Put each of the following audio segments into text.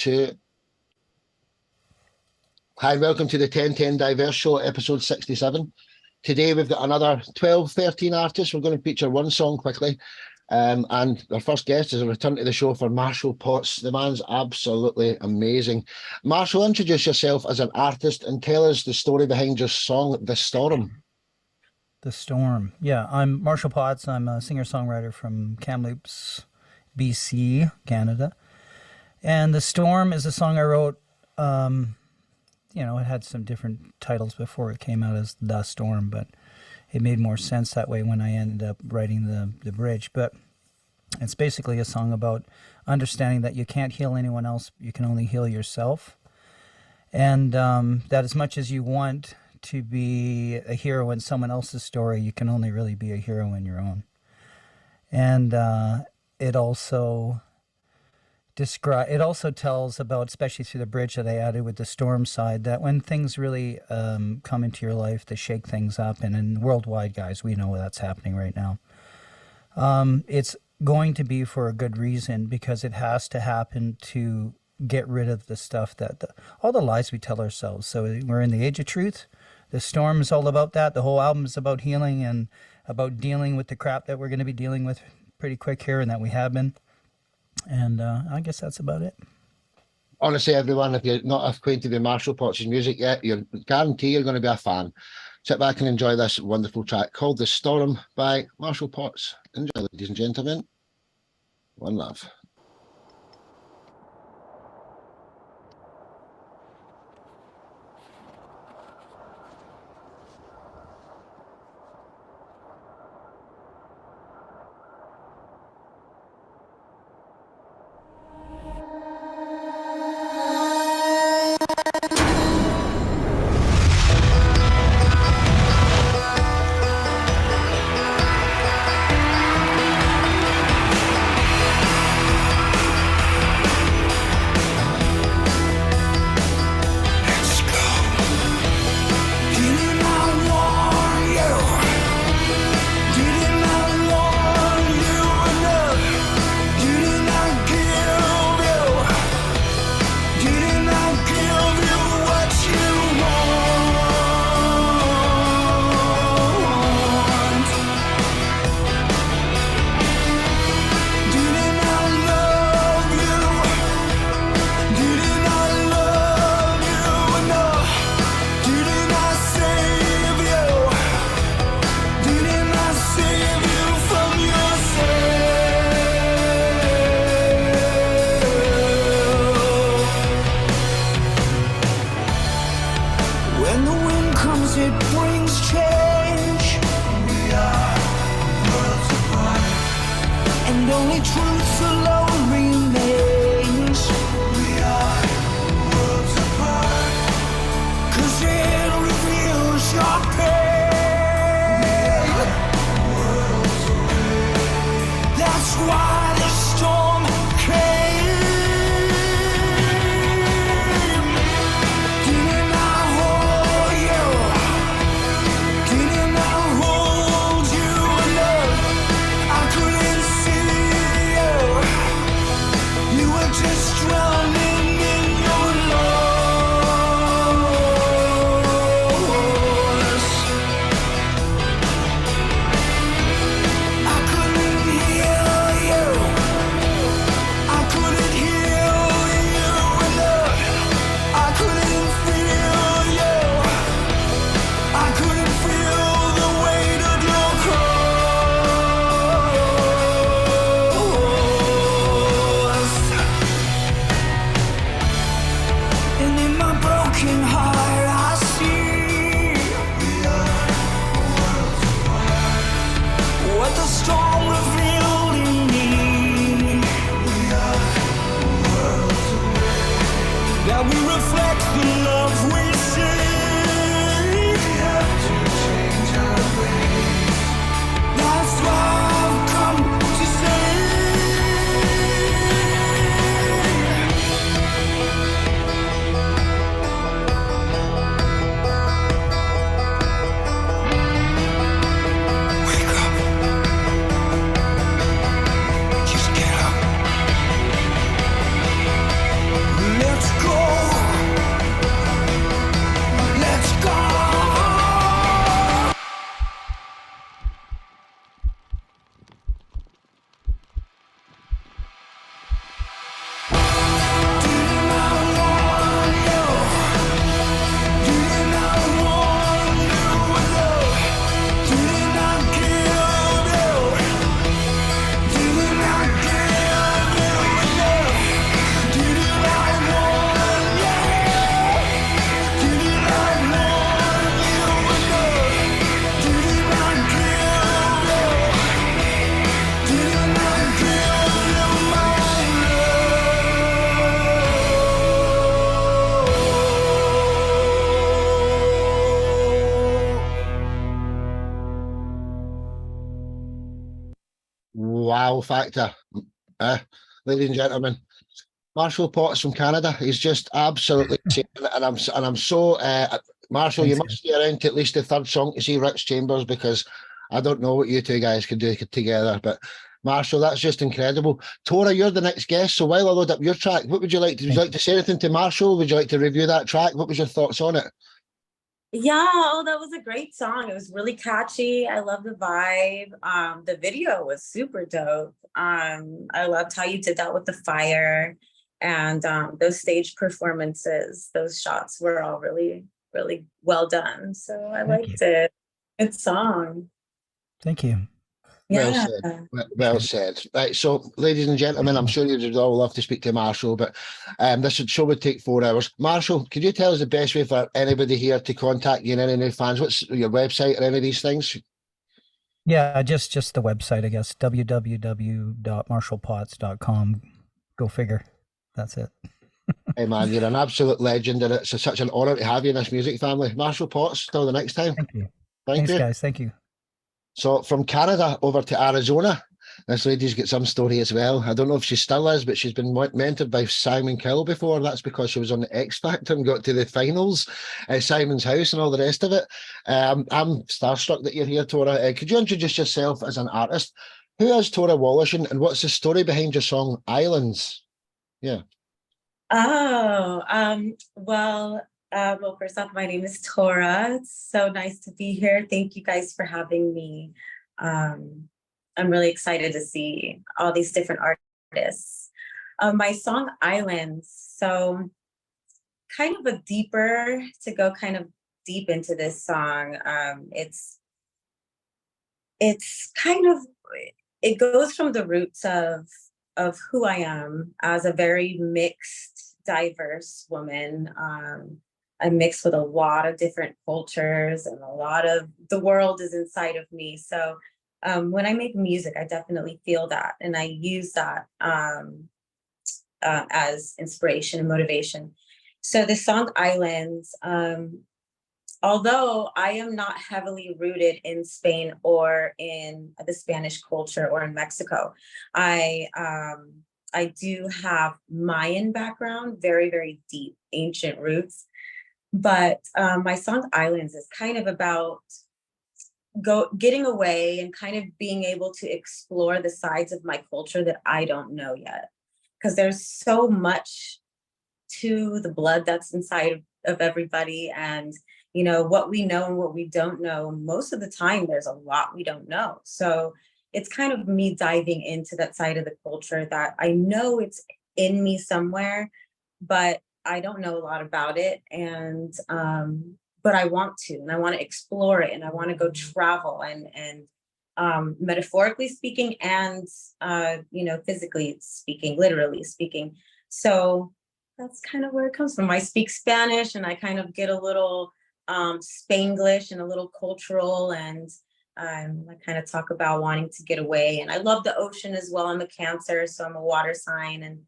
2. Hi, welcome to the 10-10-Diverse Show, episode 67. Today we've got another 12, 13 artists. We're going to feature one song quickly. And our first guest is a return to the show for Marshall Potts. The man's absolutely amazing. Marshall, introduce yourself as an artist and tell us the story behind your song, The Storm. The Storm. Yeah, I'm Marshall Potts. I'm a singer-songwriter from Kamloops, BC, Canada. And The Storm is a song I wrote. It had some different titles before it came out as The Storm, but it made more sense that way when I ended up writing the bridge. But it's basically a song about understanding that you can't heal anyone else, you can only heal yourself. And that as much as you want to be a hero in someone else's story, you can only really be a hero in your own. And it also tells about, especially through the bridge that I added with the storm side, that when things really come into your life to shake things up, and worldwide, guys, we know that's happening right now. It's going to be for a good reason, because it has to happen to get rid of the stuff all the lies we tell ourselves. So we're in the age of truth. The Storm is all about that. The whole album is about healing and about dealing with the crap that we're going to be dealing with pretty quick here, and that we have been. And I guess that's about it. Honestly, everyone, if you're not acquainted with Marshall Potts' music yet, you're guarantee you're going to be a fan. Sit back and enjoy this wonderful track called The Storm by Marshall Potts. Enjoy, ladies and gentlemen. One love. wow factor. Ladies and gentlemen, Marshall Potts from Canada. He's just absolutely insane. And I'm so Marshall, Thanks, you must stay around to at least the third song to see Rich Chambers, because I don't know what you two guys can do together, but Marshall, that's just incredible. Tora, you're the next guest, so while I load up your track, what would you like to, would you like to say anything to Marshall? Would you like to review that track? What was your thoughts on it? Yeah, oh, that was a great song. It was really catchy. I love the vibe. The video was super dope. I loved how you did that with the fire, and those stage performances, those shots were all really, really well done. So I liked it. Good song. Thank you. Well Yeah. said. Well said. Right, so ladies and gentlemen, I'm sure you'd all love to speak to Marshall, but this show would take 4 hours. Marshall, could you tell us the best way for anybody here to contact you and any new fans? What's your website or any of these things? Yeah, just the website, I guess. www.marshallpotts.com. Go figure. That's it. Hey man, you're an absolute legend, and it's such an honour to have you in this music family. Marshall Potts, till the next time. Thank you. Thanks, guys. Thank you. So from Canada over to Arizona, this lady's got some story as well. I don't know if she still is, but she's been mentored by Simon Cowell before. That's because she was on the X Factor and got to the finals at Simon's house and all the rest of it. I'm starstruck that you're here, Tora. Could you introduce yourself as an artist? Who is Tora Woloshin, and what's the story behind your song Islands? Yeah. Oh, well, first off, my name is Tora. It's so nice to be here. Thank you guys for having me. I'm really excited to see all these different artists. My song Islands, so kind of a deeper, to go kind of deep into this song. It's kind of, it goes from the roots of who I am as a very mixed, diverse woman. I'm mixed with a lot of different cultures, and a lot of the world is inside of me. So when I make music, I definitely feel that, and I use that as inspiration and motivation. So the song Islands, although I am not heavily rooted in Spain or in the Spanish culture or in Mexico, I do have Mayan background, very, very deep, ancient roots. But my song Islands is kind of about getting away and kind of being able to explore the sides of my culture that I don't know yet. Because there's so much to the blood that's inside of everybody, and you know what we know and what we don't know. Most of the time there's a lot we don't know. So it's kind of me diving into that side of the culture that I know it's in me somewhere, but I don't know a lot about it. And but I want to, and I want to explore it, and I want to go travel and metaphorically speaking, and physically speaking, literally speaking. So that's kind of where it comes from. I speak Spanish, and I kind of get a little Spanglish and a little cultural, and I kind of talk about wanting to get away. And I love the ocean as well. I'm a Cancer, so I'm a water sign, and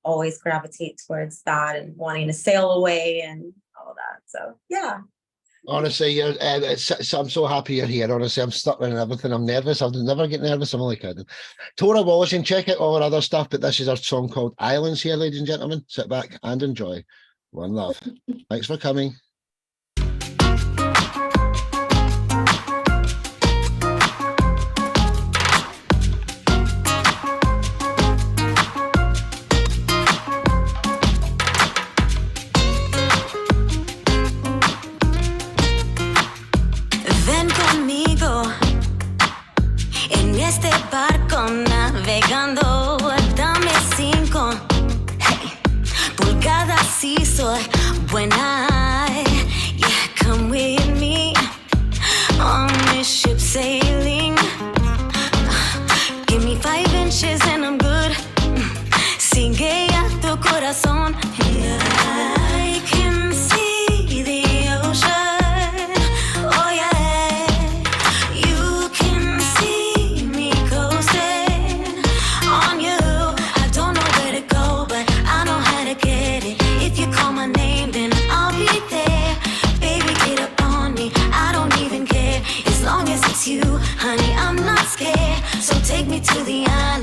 always gravitate towards that and wanting to sail away and all that. So yeah. Honestly, I'm so happy you're here. Honestly, I'm stuttering and everything. I'm nervous. I'll never get nervous. I'm only kidding. Tora Woloshin, check out all our other stuff, but this is our song called Islands here, ladies and gentlemen. Sit back and enjoy. One love. Thanks for coming. Navegando, dame 5. Hey, pulgadas sí soy buena. Yeah, come with me on this ship sailing. Give me 5 inches and I'm good. Sigue a tu corazón. Yeah, I can see the ocean. Oh yeah, you can see me coasting on you. I don't know where to go, but I know how to get it. If you call my name, then I'll be there. Baby, get up on me. I don't even care. As long as it's you, honey, I'm not scared. So take me to the island.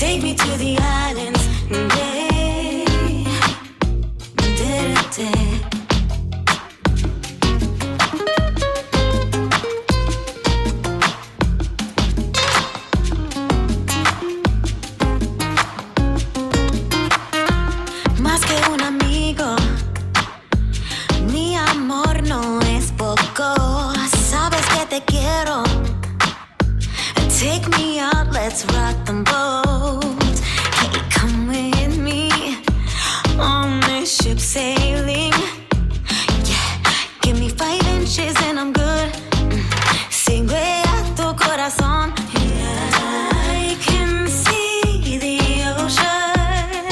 take me to the islands. Más que un amigo, mi amor no es poco. Sabes que te quiero. Take me out, let's rock the boat. Hey, come with me on this ship sailing. Yeah, give me 5 inches and I'm good. Sigue a tu corazón. Yeah, I can see the ocean.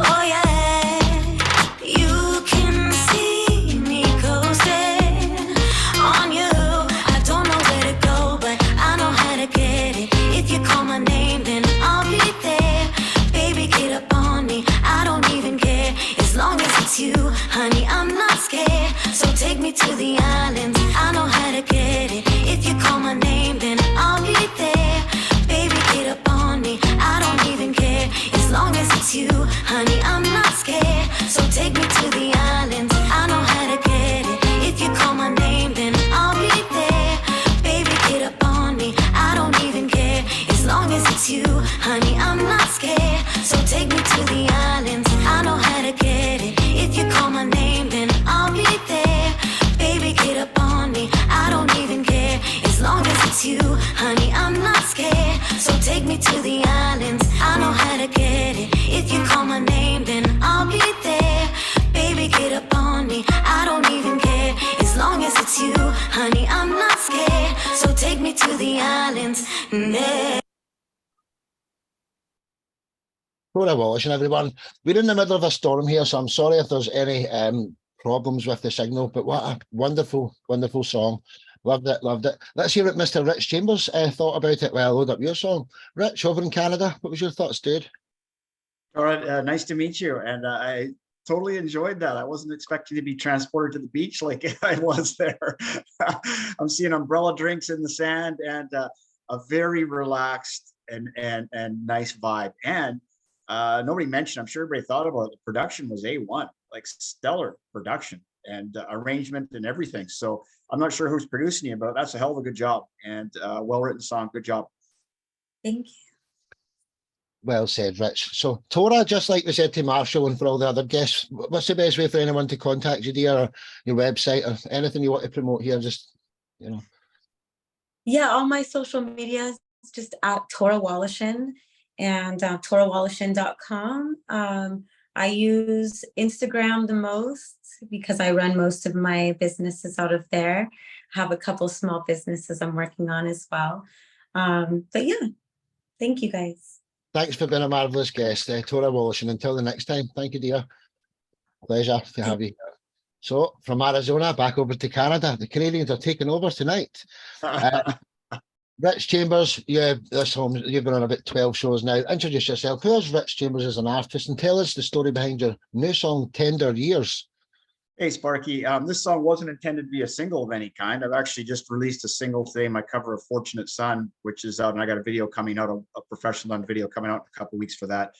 Oh yeah, you can see me coasting on you. I don't know where to go, but I know how to get it. If you call my name, then I'll be there. Baby, get up on me. I don't even care. As long as it's you, honey, I'm not scared. So take me to the islands. I know how to get it. If you call my name, then I'll be there. Baby, get up on me. I don't even care. As long as it's you, honey, I'm not scared. So take me to the islands. I know how to get it. If you call my name, then I'll be there. Baby, get up on me. I don't even care. As long as it's you, honey, I'm not scared. So take me to the islands. I know how to get it. If you call my name, then I'll be there. Baby, get up on me. I don't even care. As long as it's you, honey, I'm not scared. So take me to the islands. I know how to get it. If you call my name, then I'll be there. Baby, get up on me. I don't even care. As long as it's you, honey, I'm not scared. So take me to the islands. Yeah. Tora Woloshin, everyone. We're in the middle of a storm here, so I'm sorry if there's any problems with the signal, but what a wonderful, wonderful song. Loved it, loved it. Let's hear what Mr. Rich Chambers thought about it while I load up your song. Rich, over in Canada, what was your thoughts, dude? All right, nice to meet you. And I totally enjoyed that. I wasn't expecting to be transported to the beach like I was there. I'm seeing umbrella drinks in the sand and a very relaxed and nice vibe. And nobody mentioned, I'm sure everybody thought about it, the production was A1, like stellar production and arrangement and everything. So I'm not sure who's producing it, but that's a hell of a good job and well-written song. Good job. Thank you. Well said, Rich. So, Tora, just like we said to Marshall and for all the other guests, what's the best way for anyone to contact you, dear, or your website or anything you want to promote here? Just, you know. Yeah, all my social media is just at Tora Woloshin and torawoloshin.com. I use Instagram the most because I run most of my businesses out of there. I have a couple small businesses I'm working on as well. But yeah, thank you guys. Thanks for being a marvellous guest, Tora Woloshin. Until the next time, thank you, dear. Pleasure to have you. So, from Arizona, back over to Canada. The Canadians are taking over tonight. Rich Chambers, yeah, you've been on about 12 shows now. Introduce yourself. Who is Rich Chambers as an artist? And tell us the story behind your new song, Tender Years. Hey, Sparky. This song wasn't intended to be a single of any kind. I've actually just released a single today, my cover of Fortunate Son, which is out, and I got a video coming out, a professional done video coming out in a couple of weeks for that.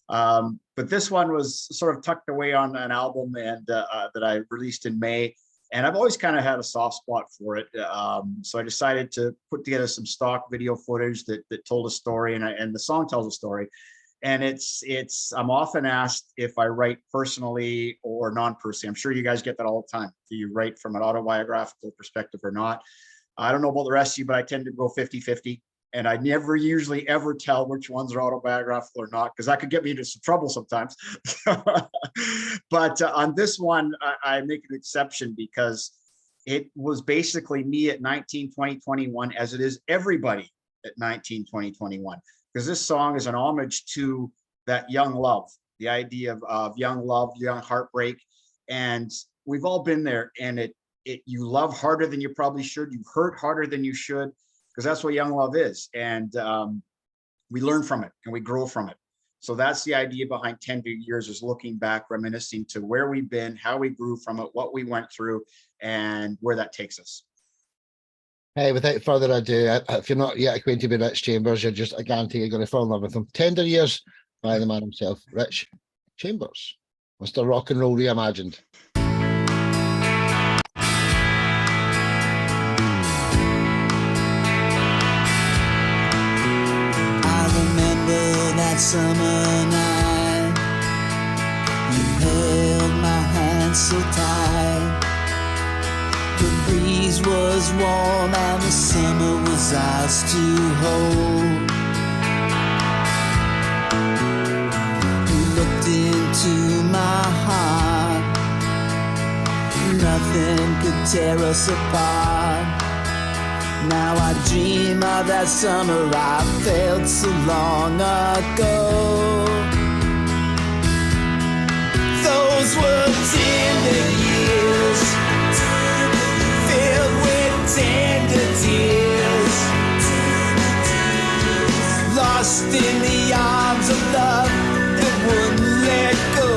But this one was sort of tucked away on an album and that I released in May. And I've always kind of had a soft spot for it. So I decided to put together some stock video footage that told a story, and the song tells a story. And I'm often asked if I write personally or non-personally. I'm sure you guys get that all the time. Do you write from an autobiographical perspective or not? I don't know about the rest of you, but I tend to go 50-50. And I never usually ever tell which ones are autobiographical or not, because that could get me into some trouble sometimes. But on this one, I make an exception because it was basically me at 19, 20, 21, as it is everybody at 19, 20, 21. Because this song is an homage to that young love, the idea of young love, young heartbreak. And we've all been there, and you love harder than you probably should. You hurt harder than you should, because that's what young love is. And we learn from it and we grow from it. So that's the idea behind 10 years, is looking back, reminiscing to where we've been, how we grew from it, what we went through, and where that takes us. Hey, without further ado, if you're not yet acquainted with Rich Chambers, I guarantee you're going to fall in love with him. Tender Years by the man himself, Rich Chambers, Mr. Rock and Roll Reimagined. I remember that summer night. You held my hand so tight. The breeze was warm and the summer was ours to hold. You looked into my heart. Nothing could tear us apart. Now I dream of that summer I felt so long ago. Those were tender years, filled with tender tears, lost in the arms of love that wouldn't let go.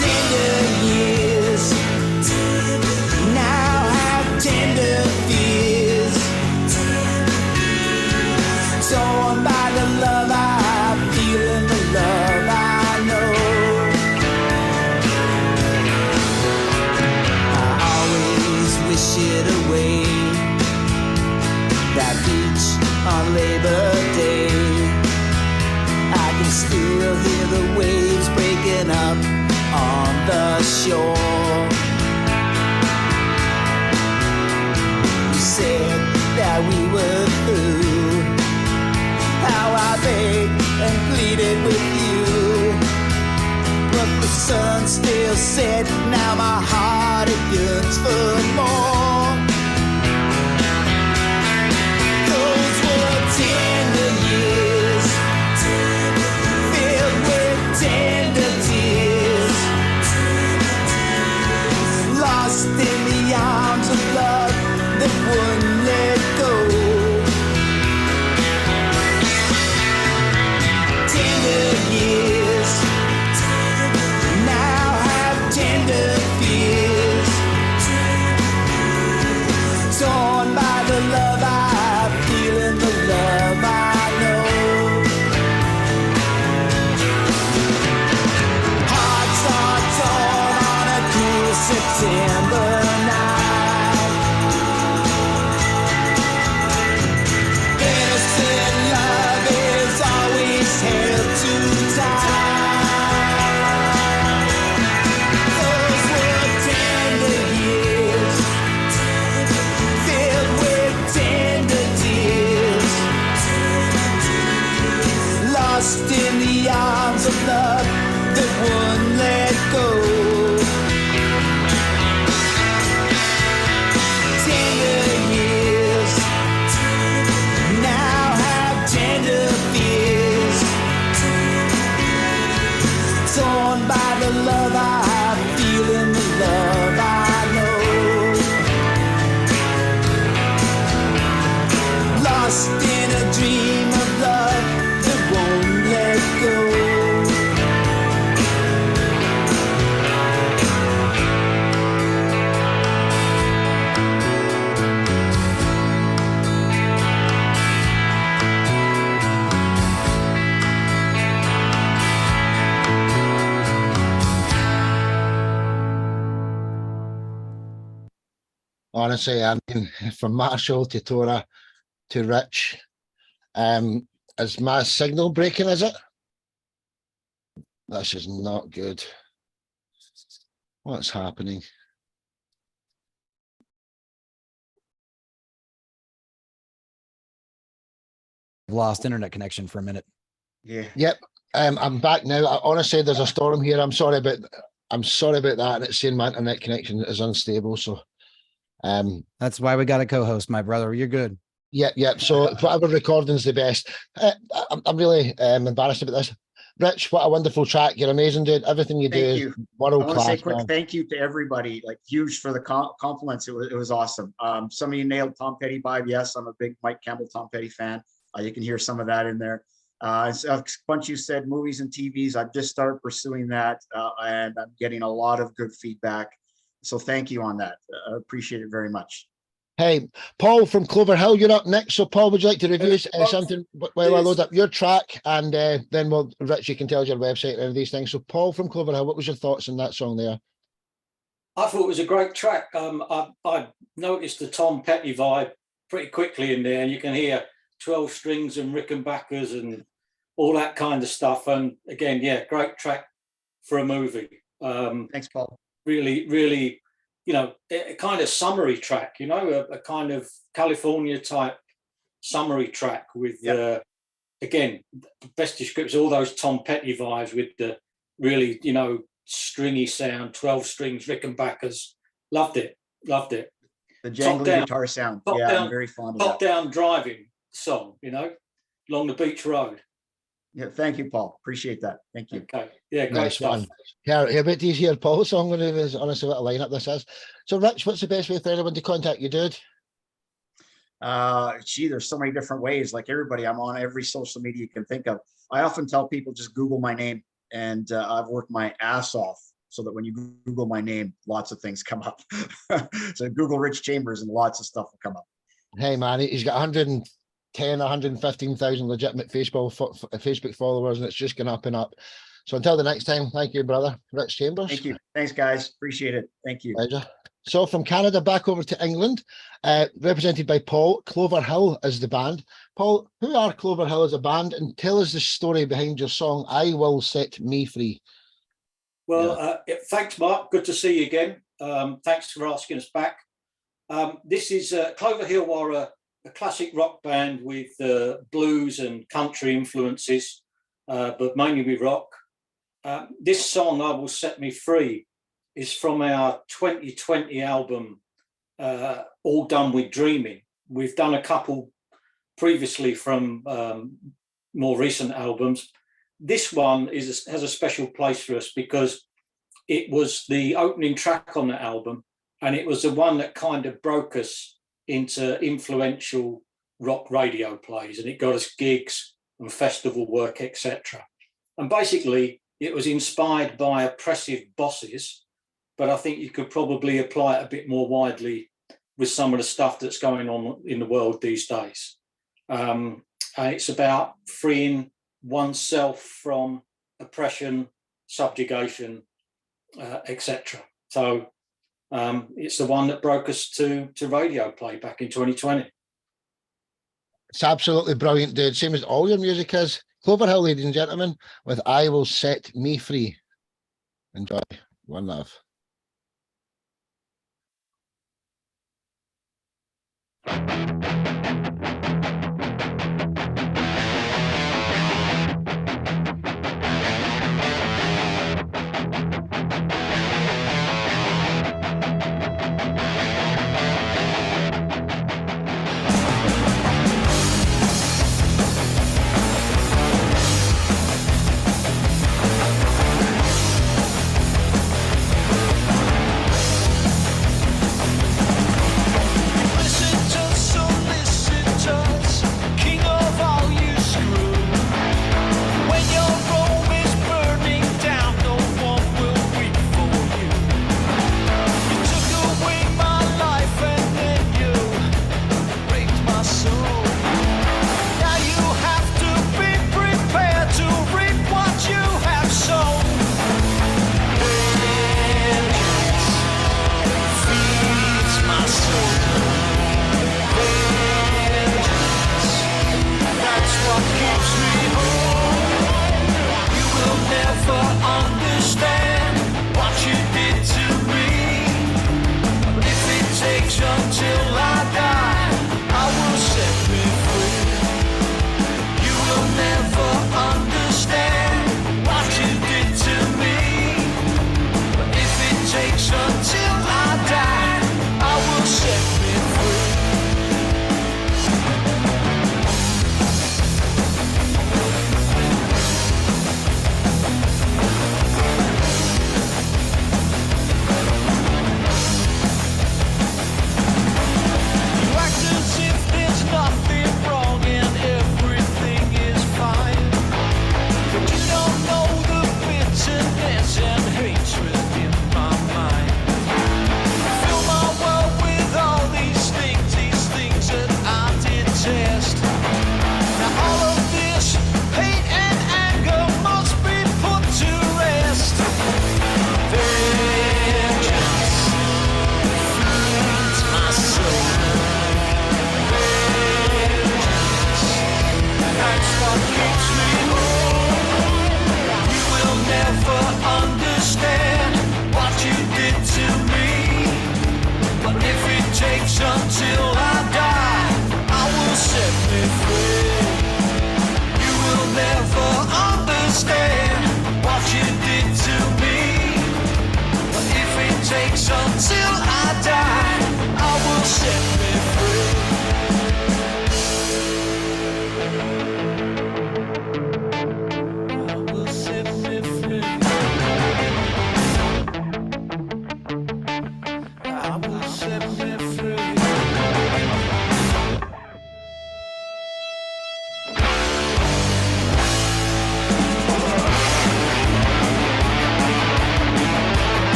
Tender years now have tender fears, torn by the love I feel and the love I know. I always wish it away, that beach on Labor Day. I can still hear the waves breaking up on the shore. You said that we were through. How I begged and pleaded with you, but the sun still set. Now my heart it yearns for more. Those were tender years, filled with tender tears, lost in the arms of love that wouldn't let go. Tender years now have tender fears, torn by the love I feel and the love I know. Hearts are torn on a cool September night. Innocent love is always held too tight. Those were tender years, filled with tender tears, lost in the arms of love that wouldn't let go. Tender years now have tender fears, torn by the love I feel and the love I know. Lost in a dream of love that won't let go. Honestly, I mean, from Marshall to Tora to Rich, is my signal breaking, is it? This is not good. What's happening? Lost internet connection for a minute. Yeah. Yep. I'm back now. Honestly, there's a storm here. I'm sorry about that. And it's saying my internet connection is unstable. So That's why we got a co-host, my brother. You're good. Yep. So whatever recording's the best. I'm really embarrassed about this. Rich, what a wonderful track. You're amazing, dude. Everything you do Thank is you. world I want to say a class, quick man. thank you to everybody, like huge for the compliments. It was awesome. Some of you nailed Tom Petty vibe. Yes, I'm a big Mike Campbell, Tom Petty fan. You can hear some of that in there. A bunch you said movies and TVs. I've just started pursuing that, and I'm getting a lot of good feedback. So thank you on that. I appreciate it very much. Hey, Paul from Cloverhill, you're up next. So, Paul, would you like to review something while I load up your track? And then Rich, you can tell us your website and these things. So, Paul from Cloverhill, what was your thoughts on that song there? I thought it was a great track. I noticed the Tom Petty vibe pretty quickly in there, and you can hear 12 strings and Rickenbackers and all that kind of stuff. And again, yeah, great track for a movie. Thanks, Paul. Really, really, you know, a kind of summary track, you know, a kind of California type summary track with, again, best description, all those Tom Petty vibes with the really, you know, stringy sound, 12 strings, Rickenbackers. Loved it. The jangly guitar sound. Yeah, I'm very fond of that. Top-down driving song, you know, along the beach road. Yeah, thank you, Paul. Appreciate that. Thank you. Okay. Yeah, great Nice stuff. one. Yeah, a bit easier, Paul. Song when it is honestly what a lineup this is. So, Rich, what's the best way for anyone to contact you, dude? There's so many different ways. Like everybody, I'm on every social media you can think of. I often tell people just Google my name, and I've worked my ass off so that when you Google my name, lots of things come up. So Google Rich Chambers and lots of stuff will come up. Hey, man, he's got 115,000 legitimate Facebook followers, and it's just going up and up. So until the next time, thank you, brother. Rich Chambers. Thank you. Thanks, guys. Appreciate it. Thank you. Pleasure. So from Canada back over to England, represented by Paul, Cloverhill is the band. Paul, who are Cloverhill as a band? And tell us the story behind your song, I Will Set Me Free. Well, thanks, Mark. Good to see you again. Thanks for asking us back. This is Cloverhill are a classic rock band with blues and country influences, but mainly with rock. This song, I Will Set Me Free, is from our 2020 album, All Done With Dreaming. We've done a couple previously from more recent albums. This one has a special place for us because it was the opening track on the album, and it was the one that kind of broke us into influential rock radio plays, and it got us gigs and festival work, etc. And basically, it was inspired by oppressive bosses, but I think you could probably apply it a bit more widely with some of the stuff that's going on in the world these days. And it's about freeing oneself from oppression, subjugation, etc. So it's the one that broke us to radio play back in 2020. It's absolutely brilliant, dude. Same as all your music is. Cloverhill, ladies and gentlemen, with I Will Set Me Free. Enjoy. One love.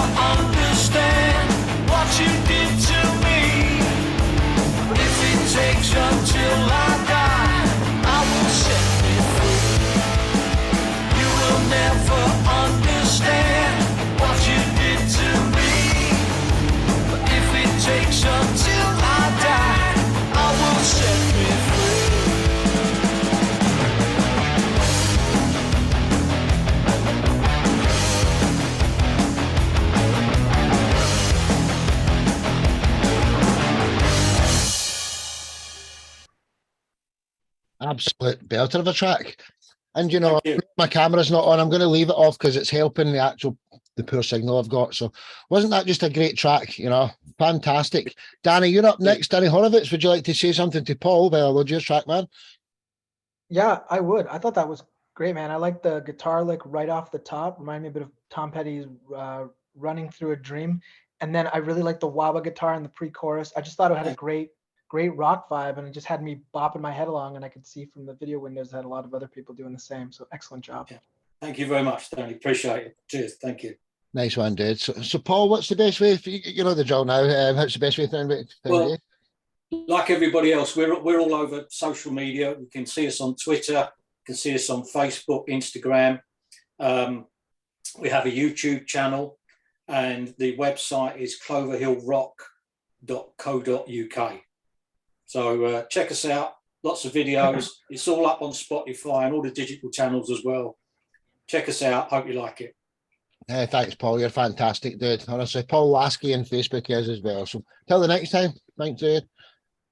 understand what you did to me. If it takes until I die, I will set me free. You will never understand what you did to me. But if it takes until I die, I will set me free. Absolute belter of a track. And you know, Thank you. my camera's not on. I'm going to leave it off because it's helping the poor signal I've got. So wasn't that just a great track? You know, fantastic. Dany, you're up next. Dany Horovitz, would you like to say something to Paul while I load your track, man? Yeah, I would. I thought that was great, man. I like the guitar lick right off the top. Remind me a bit of Tom Petty's Running Through a Dream. And then I really like the wah guitar in the pre-chorus. I just thought it had a great rock vibe, and it just had me bopping my head along, and I could see from the video windows that a lot of other people doing the same. So excellent job. Yeah. Thank you very much, Dany. Appreciate it. Cheers. Thank you. Nice one, dude. So Paul, what's the best way? You know the drill now. What's the best way to Well, like everybody else, we're all over social media. You can see us on Twitter. You can see us on Facebook, Instagram. We have a YouTube channel, and the website is cloverhillrock.co.uk. So check us out. Lots of videos. It's all up on Spotify and all the digital channels as well. Check us out. Hope you like it. Thanks, Paul. You're fantastic, dude. Honestly, Paul Lasky on Facebook is as well. So till the next time, thanks, dude.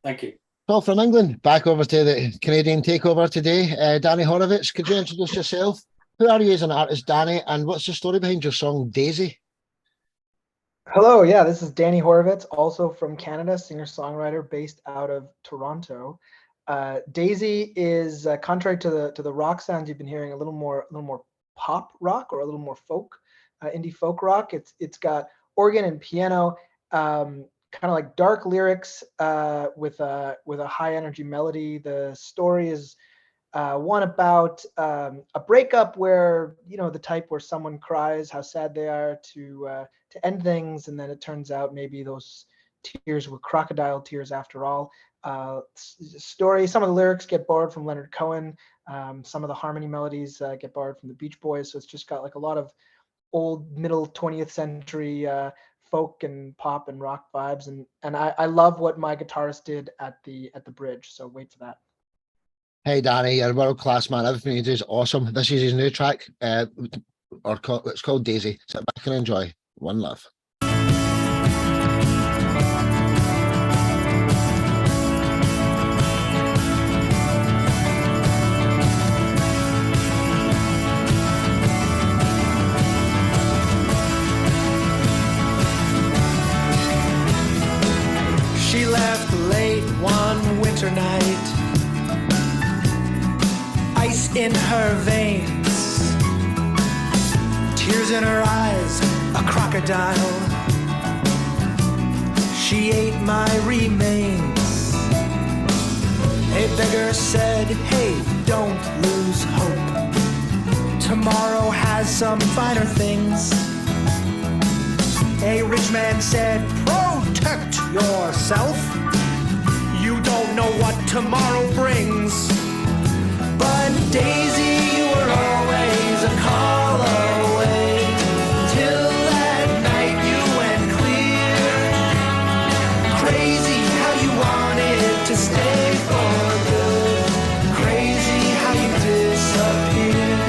Thank you. Paul from England, back over to the Canadian takeover today. Dany Horovitz, could you introduce yourself? Who are you as an artist, Dany, and what's the story behind your song Daisy? Hello, yeah, this is Dany Horovitz, also from Canada, singer-songwriter based out of Toronto. Daisy is contrary to the rock sounds you've been hearing, a little more pop rock or a little more folk, indie folk rock. It's got organ and piano, kind of like dark lyrics with a high energy melody. The story is one about a breakup where, you know, the type where someone cries how sad they are to end things, and then it turns out maybe those tears were crocodile tears after all. Story. Some of the lyrics get borrowed from Leonard Cohen. Some of the harmony melodies get borrowed from the Beach Boys. So it's just got like a lot of old middle 20th century folk and pop and rock vibes, and I love what my guitarist did at the bridge. So wait for that. Hey Dany, you're a world class man. Everything you do is awesome. This is his new track, it's called Daisy. Sit back and enjoy. One love. She left late one winter night, ice in her veins, tears in her eyes, a crocodile. She ate my remains. A beggar said, hey, don't lose hope. Tomorrow has some finer things. A rich man said, protect yourself. You don't know what tomorrow brings. But Daisy, you were always a call away. Till that night you went clear. Crazy how you wanted to stay for good. Crazy how you disappeared.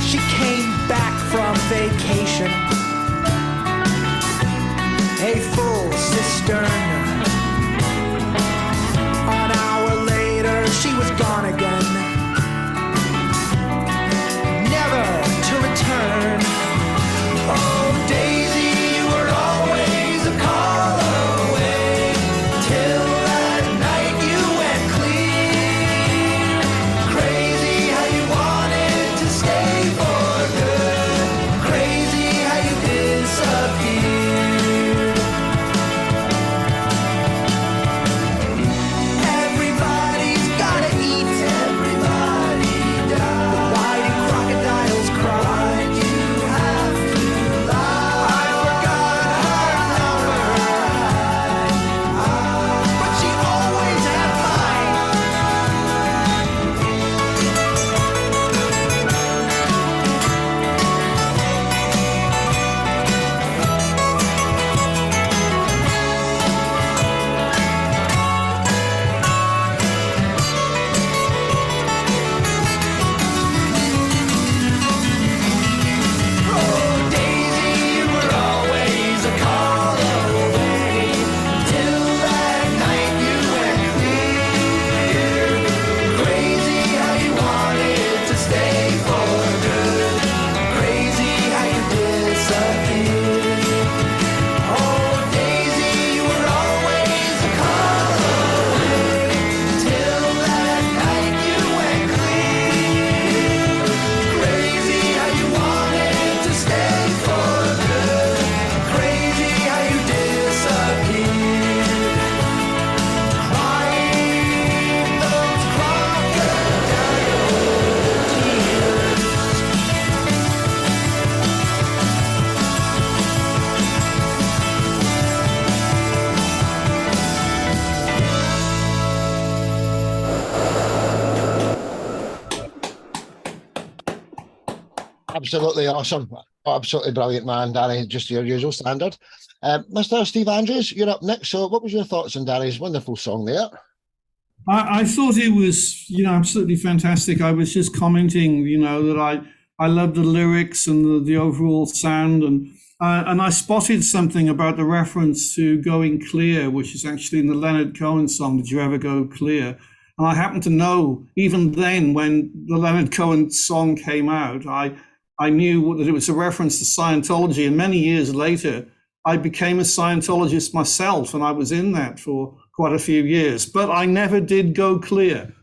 She came back from vacation, a full cistern. An hour later, she was gone again, never to return. Oh, Daisy, you were always a call away. Till that night you went clear. Crazy how you wanted to stay for good. Crazy how you disappeared. Absolutely awesome. Absolutely brilliant, man, Dany. Just your usual standard. Mr. Steve Andrews, you're up next. So what was your thoughts on Dany's wonderful song there? I thought it was, absolutely fantastic. I was just commenting, that I love the lyrics and the overall sound, and I spotted something about the reference to Going Clear, which is actually in the Leonard Cohen song, Did You Ever Go Clear? And I happen to know, even then, when the Leonard Cohen song came out, I knew that it was a reference to Scientology. And many years later, I became a Scientologist myself, and I was in that for quite a few years. But I never did go clear.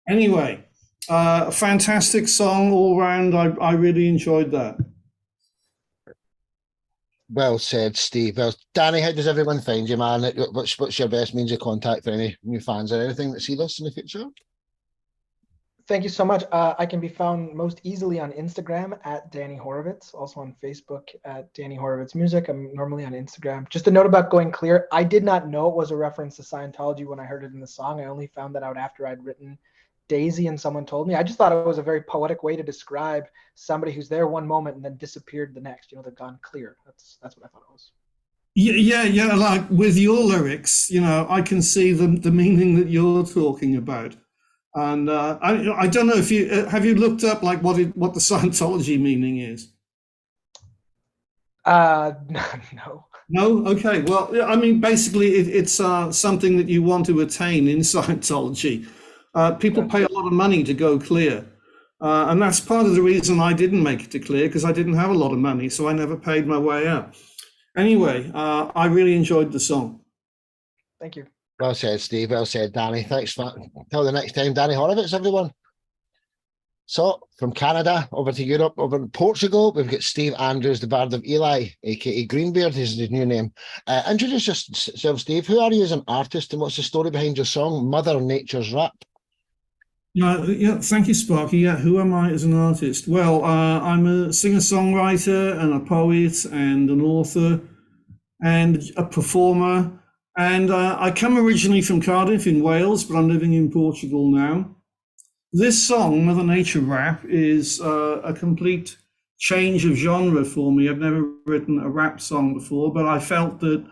Anyway, a fantastic song all round. I really enjoyed that. Well said, Steve. Well, Dany, how does everyone find you, man? What's your best means of contact for any new fans or anything that see this in the future? Thank you so much. I can be found most easily on Instagram at Dany Horovitz, also on Facebook at Dany Horovitz Music. I'm normally on Instagram. Just a note about Going Clear. I did not know it was a reference to Scientology when I heard it in the song. I only found that out after I'd written Daisy and someone told me. I just thought it was a very poetic way to describe somebody who's there one moment and then disappeared the next. They've gone clear. That's what I thought it was. Yeah. Like with your lyrics, I can see the meaning that you're talking about. And I don't know if have you looked up like what the Scientology meaning is? No. No? Okay. Well, I mean, basically it's something that you want to attain in Scientology. People pay a lot of money to go clear. And that's part of the reason I didn't make it to clear, because I didn't have a lot of money, so I never paid my way up. Anyway, I really enjoyed the song. Thank you. Well said, Steve. Well said, Dany. Thanks for till the next time, Dany Horovitz, everyone. So from Canada over to Europe, over in Portugal, we've got Steve Andrews, the Bard of Ely, aka Greenbeard is his new name. Introduce yourself, Steve. Who are you as an artist, and what's the story behind your song, Mother Nature's Rap? Yeah, thank you, Sparky. Yeah, who am I as an artist? Well, I'm a singer-songwriter and a poet and an author and a performer. And I come originally from Cardiff in Wales, but I'm living in Portugal now. This song, Mother Nature Rap, is a complete change of genre for me. I've never written a rap song before, but I felt that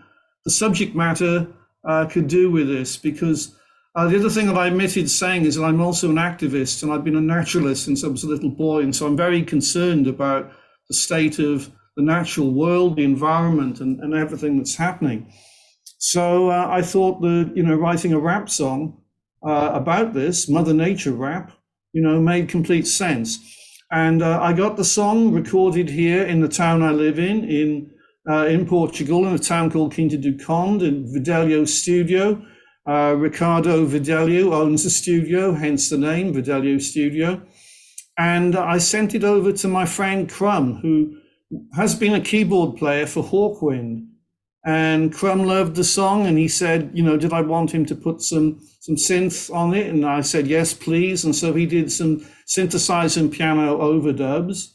the subject matter could do with this, because the other thing that I omitted saying is that I'm also an activist, and I've been a naturalist since I was a little boy. And so I'm very concerned about the state of the natural world, the environment, and everything that's happening. So I thought that, writing a rap song about this, Mother Nature Rap, made complete sense. And I got the song recorded here in the town I live in Portugal, in a town called Quinta do Conde, in Videlio Studio. Ricardo Videlio owns the studio, hence the name, Videlio Studio. And I sent it over to my friend Crumb, who has been a keyboard player for Hawkwind. And Crumb loved the song, and he said, did I want him to put some synth on it? And I said, yes, please. And so he did some synthesizer and piano overdubs.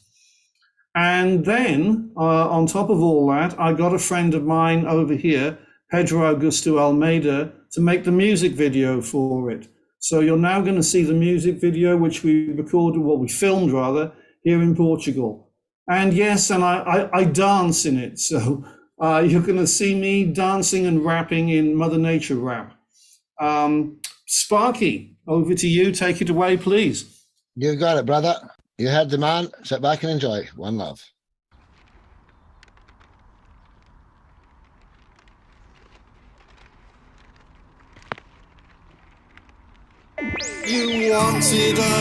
And then on top of all that, I got a friend of mine over here, Pedro Augusto Almeida, to make the music video for it. So you're now going to see the music video, which we filmed rather, here in Portugal. And yes, and I dance in it. So you're going to see me dancing and rapping in Mother Nature Rap. Sparky, over to you. Take it away, please. You got it, brother. You heard the man. Sit back and enjoy. One love. You wanted a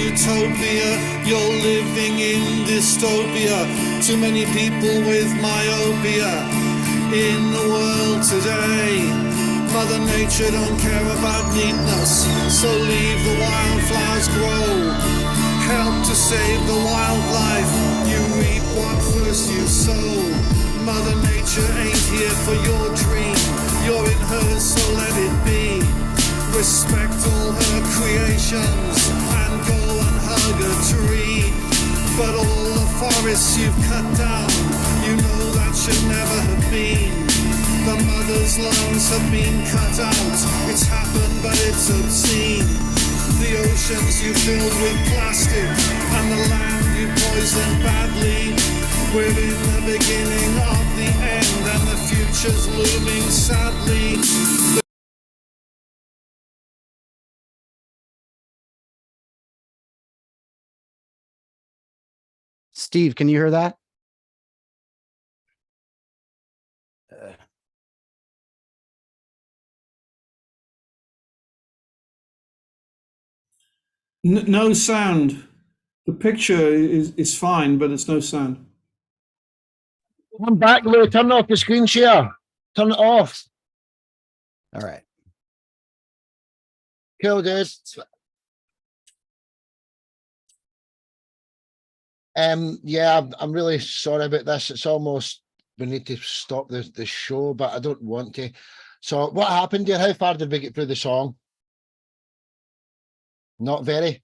utopia, you're living in dystopia. Too many people with myopia in the world today. Mother Nature don't care about neatness, so leave the wildflowers grow. Help to save the wildlife, you reap what first you sow. Mother Nature ain't here for your dream, you're in hers, so let it be. Respect all her creations and go and hug a tree. But all the forests you've cut down, you know that should never have been. The mother's lungs have been cut out. It's happened, but it's obscene. The oceans you filled with plastic and the land you poisoned badly. We're in the beginning of the end, and the future's looming sadly. Steve, can you hear that? No sound. The picture is fine, but it's no sound. Come back, Lou. Turn off the screen share. Turn it off. All right. Cool, dude. Yeah, I'm really sorry about this. It's almost we need to stop the show, but I don't want to. So what happened there? How far did we get through the song? Not very.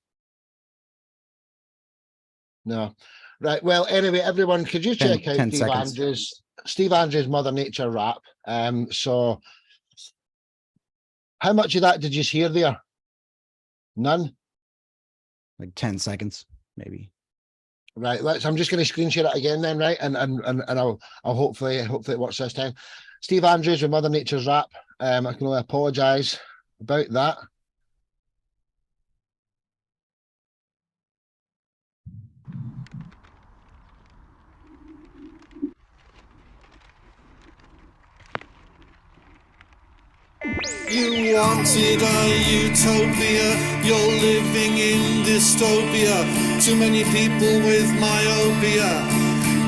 No. Right. Well, anyway, everyone, could you check out 10 Steve seconds. Andrews' Mother Nature rap? So how much of that did you hear there? None? Like 10 seconds, maybe. Right. I'm just going to screen share it again then, right? And I'll hopefully it works this time. Steve Andrews with Mother Nature's rap. I can only apologize about that. You wanted a utopia, you're living in dystopia. Too many people with myopia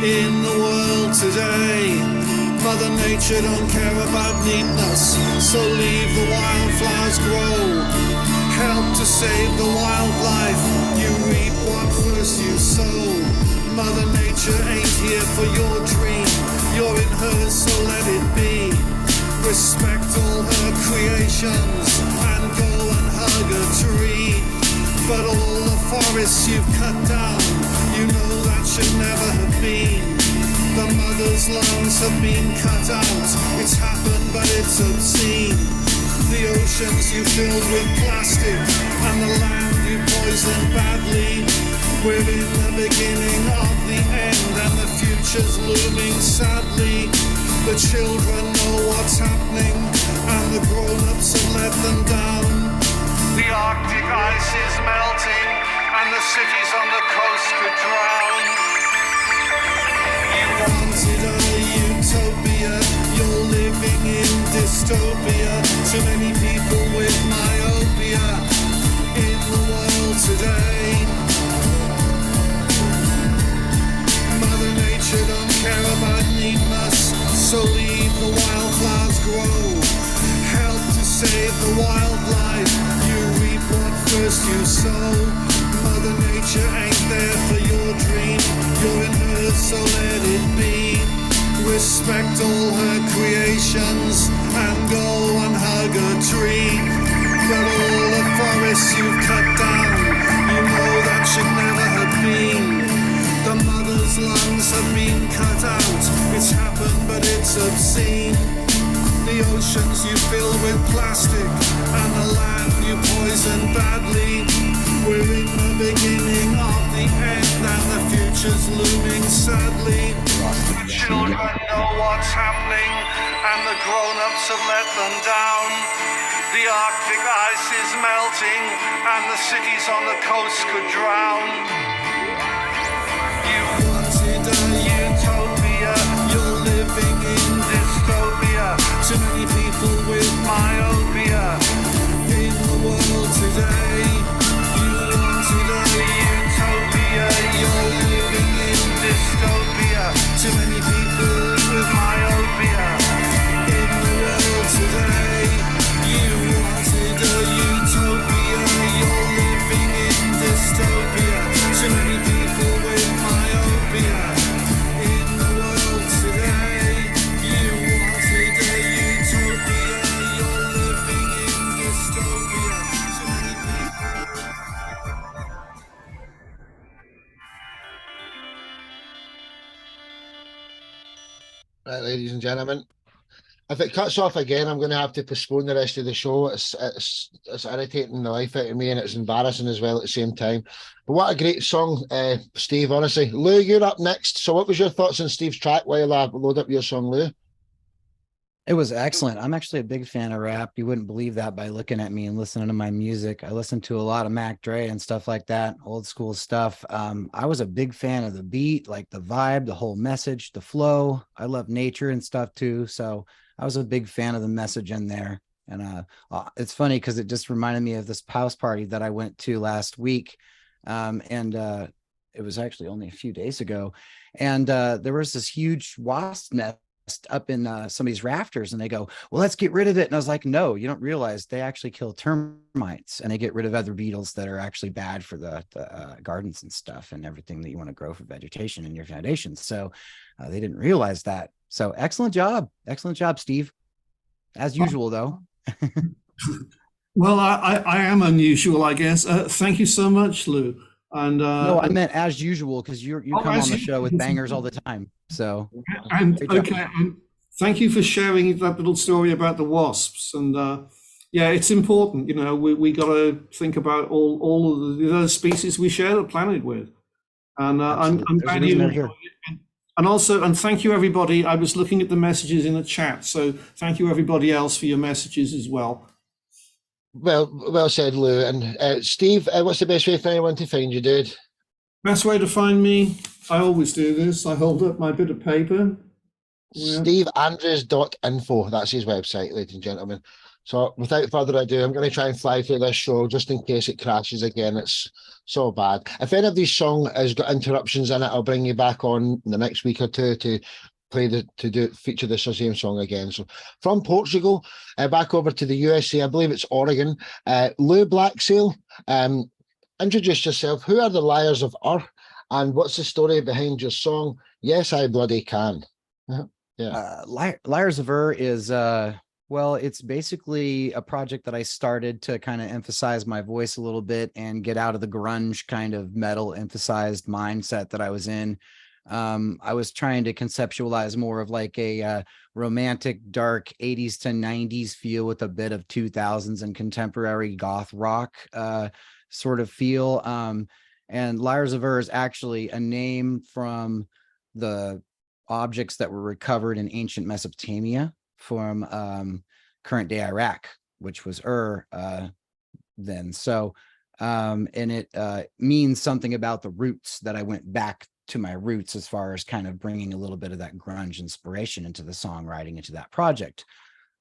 in the world today. Mother Nature don't care about neatness, so leave the wildflowers grow. Help to save the wildlife, you reap what first you sow. Mother Nature ain't here for your dream, you're in hers, so let it be. Respect all her creations and go and hug a tree. But all the forests you've cut down, you know that should never have been. The mother's lungs have been cut out. It's happened, but it's obscene. The oceans you filled with plastic and the land you poisoned badly. We're in the beginning of the end, and the future's looming sadly. The children know what's happening, and the grown-ups have let them down. The Arctic ice is melting, and the cities on the coast could drown. You wanted a utopia, you're living in dystopia. Too many people with myopia in the world today. Mother Nature don't care about neatness, so leave the wildflowers grow. Help to save the wildlife, you reap what first you sow. Mother Nature ain't there for your dream, you're in hers, so let it be. Respect all her creations and go and hug a tree. But all the forests you've cut down, you know that should never have been. The mother's lungs have been cut out. It's happened, but it's obscene. The oceans you fill with plastic and the land you poison badly. We're in the beginning of the end, and the future's looming sadly. The children know what's happening, and the grown-ups have let them down. The Arctic ice is melting, and the cities on the coast could drown. Utopia, you're living in dystopia. Too many people with myopia in the world today. You wanted a utopia, you're living in dystopia. Too many people with myopia in the world today. You wanted a utopia, you're living in dystopia. Too many people with myopia. Right, ladies and gentlemen. If it cuts off again, I'm going to have to postpone the rest of the show. It's irritating the life out of me, and it's embarrassing as well at the same time. But what a great song, Steve, honestly. Lou, you're up next. So what was your thoughts on Steve's track while I load up your song, Lou? It was excellent. I'm actually a big fan of rap. You wouldn't believe that by looking at me and listening to my music. I listen to a lot of Mac Dre and stuff like that, old school stuff. I was a big fan of the beat, like the vibe, the whole message, the flow. I love nature and stuff too. So I was a big fan of the message in there. And it's funny because it just reminded me of this house party that I went to last week. It was actually only a few days ago. And there was this huge wasp nest up in somebody's rafters, and they go, well, let's get rid of it. And I was like, no, you don't realize they actually kill termites, and they get rid of other beetles that are actually bad for the gardens and stuff and everything that you want to grow for vegetation in your foundations. So they didn't realize that. So excellent job, Steve, as usual though. Well, I am unusual, I guess. Thank you so much, Lou. And no, I meant as usual, because you come on the show with bangers all the time. So and okay, and thank you for sharing that little story about the wasps. And yeah, it's important. You know, we got to think about all of the other species we share the planet with. And I'm glad you enjoyed it. And also, and thank you everybody. I was looking at the messages in the chat, so thank you everybody else for your messages as well. Well said, Lou. And Steve, what's the best way for anyone to find you, dude? Best way to find me, I always do this. I hold up my bit of paper. Yeah. SteveAndrews.info. That's his website, ladies and gentlemen. So without further ado, I'm going to try and fly through this show just in case it crashes again. It's so bad. If any of these songs has got interruptions in it, I'll bring you back on the next week or two to feature the same song again. So from Portugal, back over to the USA, I believe it's Oregon. Lou Blacksail, introduce yourself. Who are the Lyres of Ur, and what's the story behind your song Yes I Bloody Can? Yeah. Lyres of Ur is well, it's basically a project that I started to kind of emphasize my voice a little bit and get out of the grunge kind of metal emphasized mindset that I was in. I was trying to conceptualize more of like a romantic, dark 80s to 90s feel with a bit of 2000s and contemporary goth rock sort of feel. And Lyres of Ur is actually a name from the objects that were recovered in ancient Mesopotamia from current day Iraq, which was Ur then. So, and it means something about the roots, that I went back to my roots as far as kind of bringing a little bit of that grunge inspiration into the songwriting, into that project.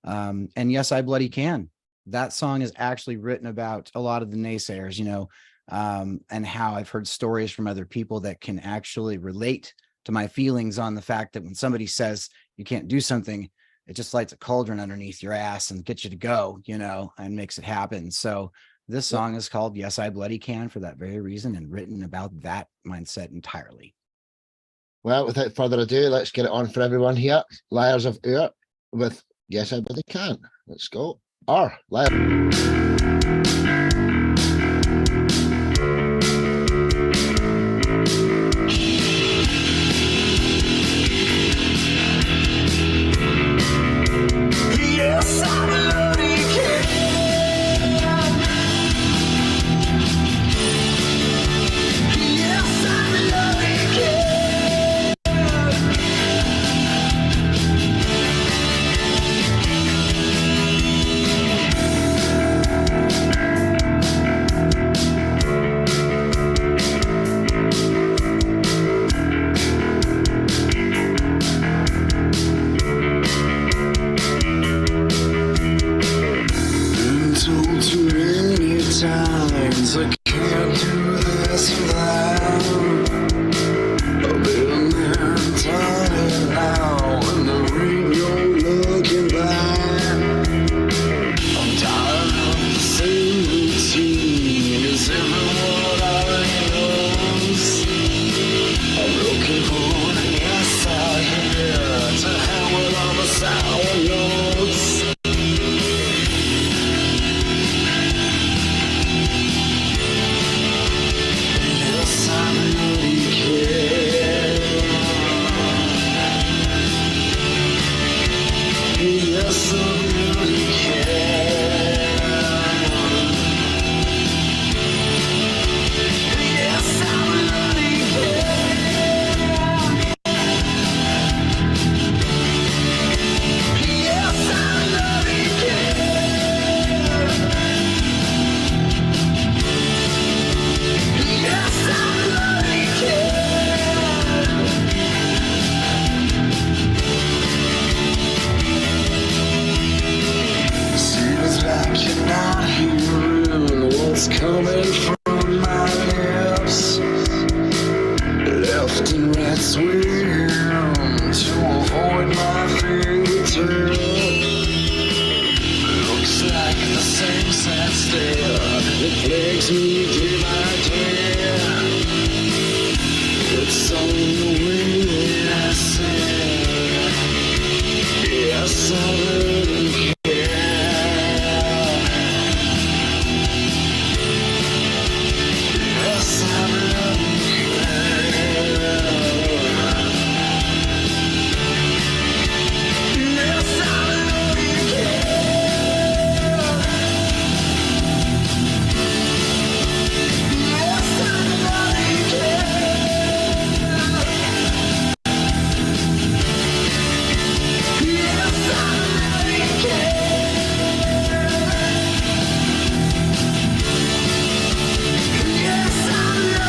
And Yes, I Bloody Can. That song is actually written about a lot of the naysayers, you know, and how I've heard stories from other people that can actually relate to my feelings on the fact that when somebody says you can't do something, it just lights a cauldron underneath your ass and gets you to go, you know, and makes it happen. So this song is called Yes, I Bloody Can for that very reason, and written about that mindset entirely. Well, without further ado, let's get it on for everyone here. Lyres of Ur with Yes, I Bloody Can. Let's go. Ur, Lyres. Yes, I bloody can. Yes, I bloody can. swim to avoid my fingertip. Looks like the same sad stare that plagues me day by day. It's only the way that I say, yes, I really care. Yes, I really care. Yes, I really care. Yes, I really care. Yes, I really care. Yes, I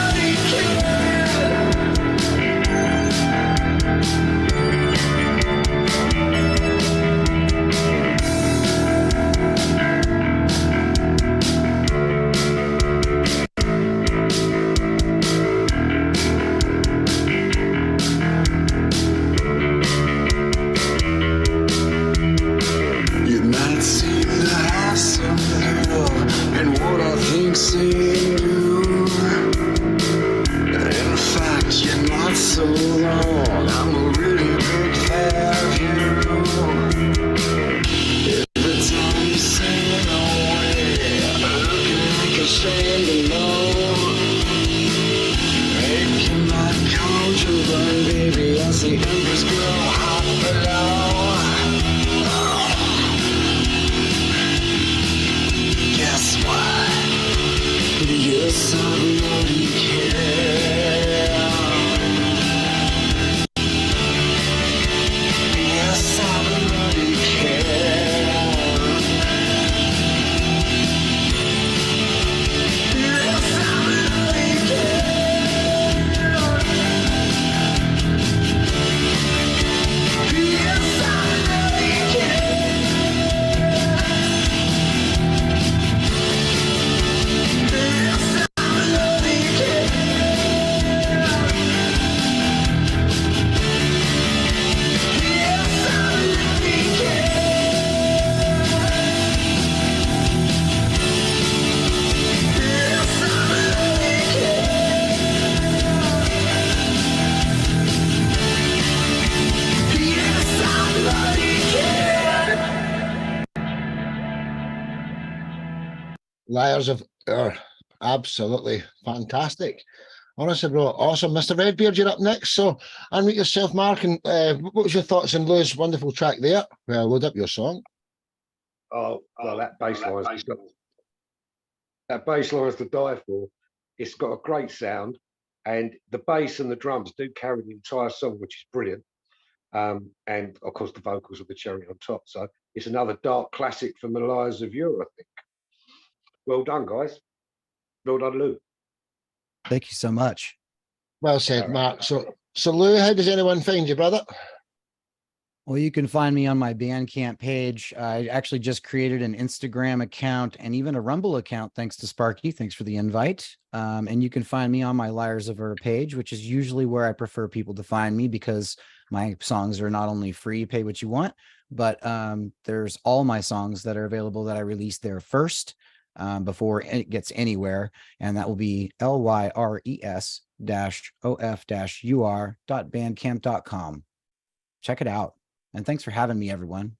really You might see the house of love and what I think say do. In fact, you're not so wrong. I'm a really big fan of you. Every time you sail away, looking like a shame to know. Making my culture burn, baby, as the embers grow hot below. Guess what? Yes, I really care. Yes, I really care. Yes, I really care. Yes, I really care. Yes, I really care. Yes, I really care. Yes, I really care. Yes, I really care. Lyres of Ur. Absolutely fantastic. Honestly, bro, awesome. Mr. Redbeard, you're up next. So unmute yourself, Mark. And what was your thoughts on Lou's wonderful track there? Well, load up your song. Oh, well, that bass line's to die for. It's got a great sound, and the bass and the drums do carry the entire song, which is brilliant. And of course, the vocals are the cherry on top. So it's another dark classic from the Lyres of Ur, I think. Well done, guys. Well done, Lou. Thank you so much. Well said, All right. Mark. So Lou, how does anyone find you, brother? Well, you can find me on my Bandcamp page. I actually just created an Instagram account and even a Rumble account, thanks to Sparky. Thanks for the invite. And you can find me on my Lyres of Ur page, which is usually where I prefer people to find me because my songs are not only free, pay what you want, but there's all my songs that are available that I release there first before it gets anywhere. And that will be lyres-of-ur.bandcamp.com. Check it out. And thanks for having me, everyone.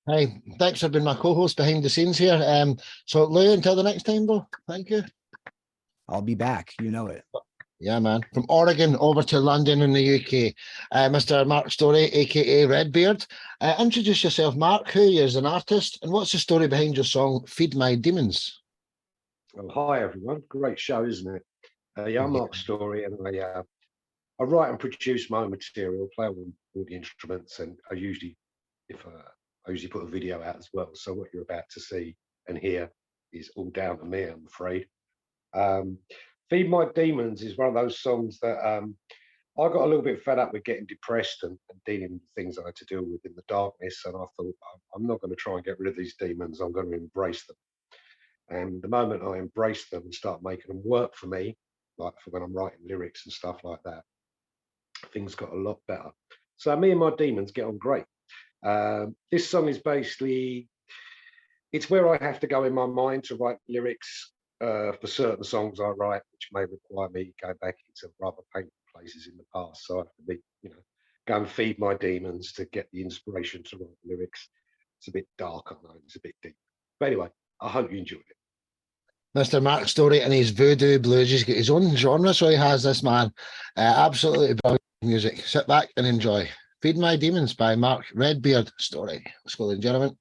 Hey, thanks for being my co-host behind the scenes here. So Lou, until the next time, bro. Thank you. I'll be back. You know it. Yeah, man. From Oregon over to London in the UK. Mr. Mark Storey, aka Redbeard. Introduce yourself, Mark. Who are you as an artist, and what's the story behind your song "Feed My Demons"? Well, hi everyone. Great show, isn't it? Yeah, I'm Mark Storey, and I write and produce my own material, play all the instruments, and I usually put a video out as well. So what you're about to see and hear is all down to me, I'm afraid. Feed My Demons is one of those songs that I got a little bit fed up with getting depressed and dealing with things I had to deal with in the darkness. And I thought, I'm not going to try and get rid of these demons. I'm going to embrace them. And the moment I embraced them and start making them work for me, like for when I'm writing lyrics and stuff like that, things got a lot better. So me and my demons get on great. This song is basically, it's where I have to go in my mind to write lyrics for certain songs I write, which may require me going back into rather painful places in the past. So I have to be, go and feed my demons to get the inspiration to write lyrics. It's a bit dark, I know, it's a bit deep. But anyway, I hope you enjoyed it. Mr. Mark Storey and his voodoo blues. He's got his own genre, so he has, this man. Absolutely brilliant music. Sit back and enjoy. Feed My Demons by Mark Redbeard Storey. Let's go, ladies and gentlemen.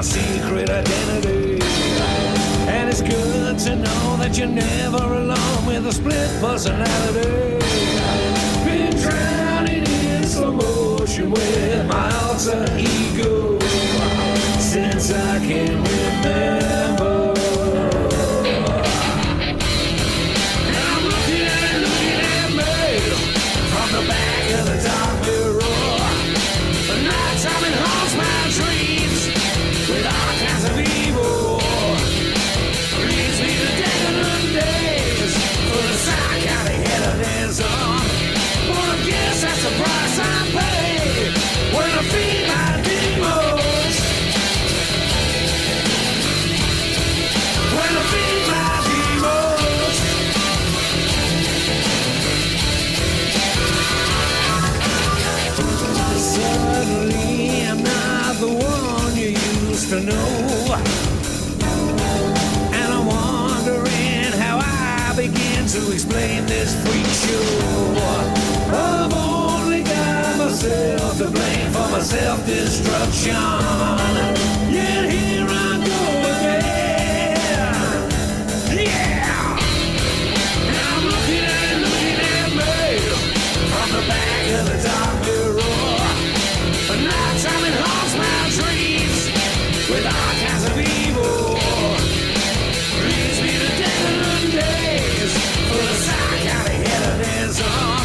Secret identity, and it's good to know that you're never alone with a split personality. Been drowning in slow motion with my alter ego since I can remember. And I'm looking at me from the back of the dark mirror. The nighttime it haunts my dreams with all kinds of evil. Leads me to decadent days for the psychotic hedonism. But I guess that's the price I pay when I feed my demons. When I feed my demons. Suddenly I'm not the one you used to know, and I'm wondering how I begin to explain this freak show. I've only got myself to blame for my self-destruction, yet here I go again. Yeah, and I'm looking at me from the back of the dark mirror. But nighttime it haunts my dreams with all kinds of evil. Leads me to decadent days for the psychotic hedonism.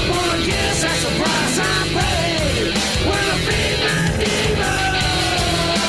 But I guess that's the price I pay when I feed my demons.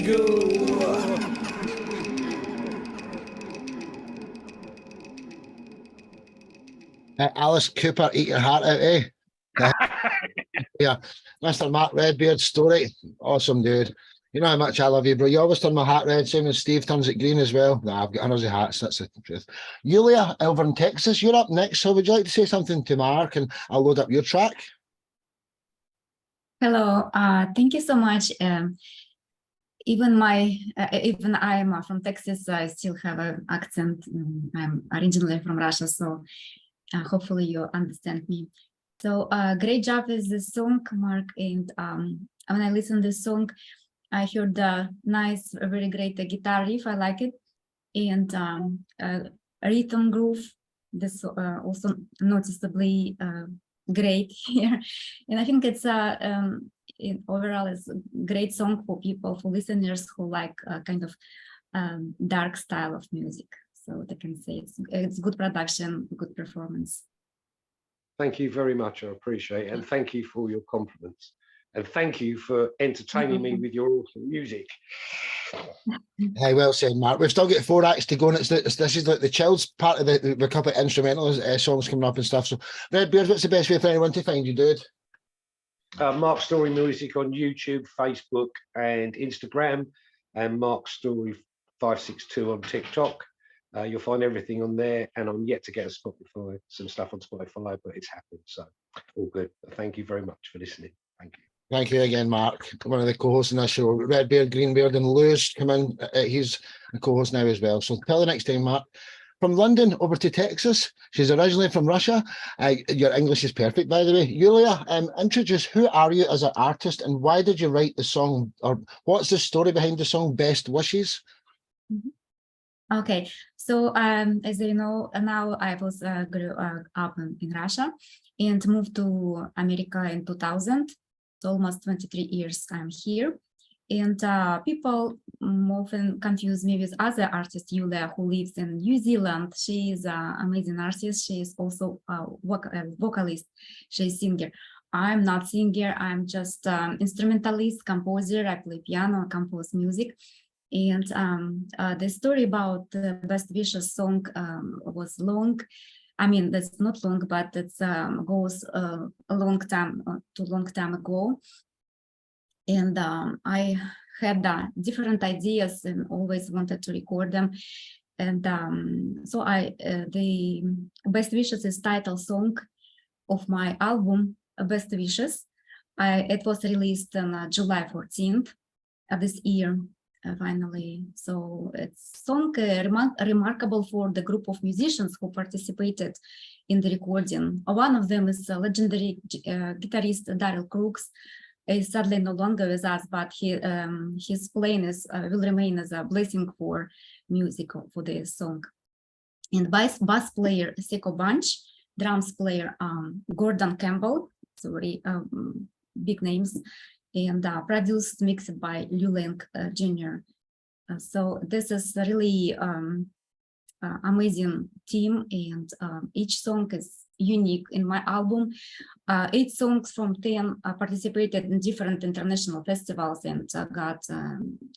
go. Alice Cooper, eat your heart out, eh? Yeah, Mr. Mark Redbeard, Storey, awesome dude. You know how much I love you, bro. You always turn my hat red, same as Steve turns it green as well. Nah, I've got hundreds of hats, that's the truth. Yulia, over in Texas, you're up next. So would you like to say something to Mark and I'll load up your track? Hello, thank you so much. Even I am from Texas, I still have an accent. I'm originally from Russia, so hopefully you understand me. So great job with the song, Mark. And when I listened to this song, I heard the nice, very great guitar riff. I like it, and rhythm groove. This also noticeably great here, and I think it's overall it's a great song for people, for listeners who like kind of dark style of music. So they can say it's good production, good performance. Thank you very much. I appreciate it. And thank you for your compliments. And thank you for entertaining me with your awesome music. Hey, well said, Mark. We've still got 4 acts to go, and this is like the chills part of the couple of instrumental songs coming up and stuff. So, Redbeard, what's the best way for anyone to find you, dude? Mark Storey Music on YouTube, Facebook, and Instagram, and Mark Storey 562 on TikTok. You'll find everything on there, and I'm yet to get some stuff on Spotify, but it's happening, so all good. Thank you very much for listening. Thank you. Thank you again, Mark. One of the co-hosts in this show. Redbeard, Greenbeard, and Lewis come in. He's a co-host now as well. So till the next time, Mark. From London over to Texas. She's originally from Russia. Your English is perfect, by the way. Yulia, introduce, who are you as an artist, and why did you write the song, or what's the story behind the song Best Wishes? Okay, so as you know, now I was grew up in Russia and moved to America in 2000. So almost 23 years I'm here. And people often confuse me with other artist, Yulia, who lives in New Zealand. She is an amazing artist. She is also a vocalist. She's a singer. I'm not singer. I'm just instrumentalist, composer. I play piano, compose music. And the story about the Best Wishes song was long. I mean, that's not long, but it goes a long time ago. And I had different ideas and always wanted to record them. And so the Best Wishes is title song of my album, Best Wishes. It was released on July 14th of this year. Finally, so it's song remarkable for the group of musicians who participated in the recording. One of them is legendary guitarist Daryl Crooks. Is sadly no longer with us, but his playing will remain as a blessing for music for this song. And bass player Seko Bunch, drums player Gordon Campbell, sorry, big names. And produced, mixed by Luling Jr. So this is a really amazing team, and each song is unique. In my album, 8 songs from 10 participated in different international festivals and got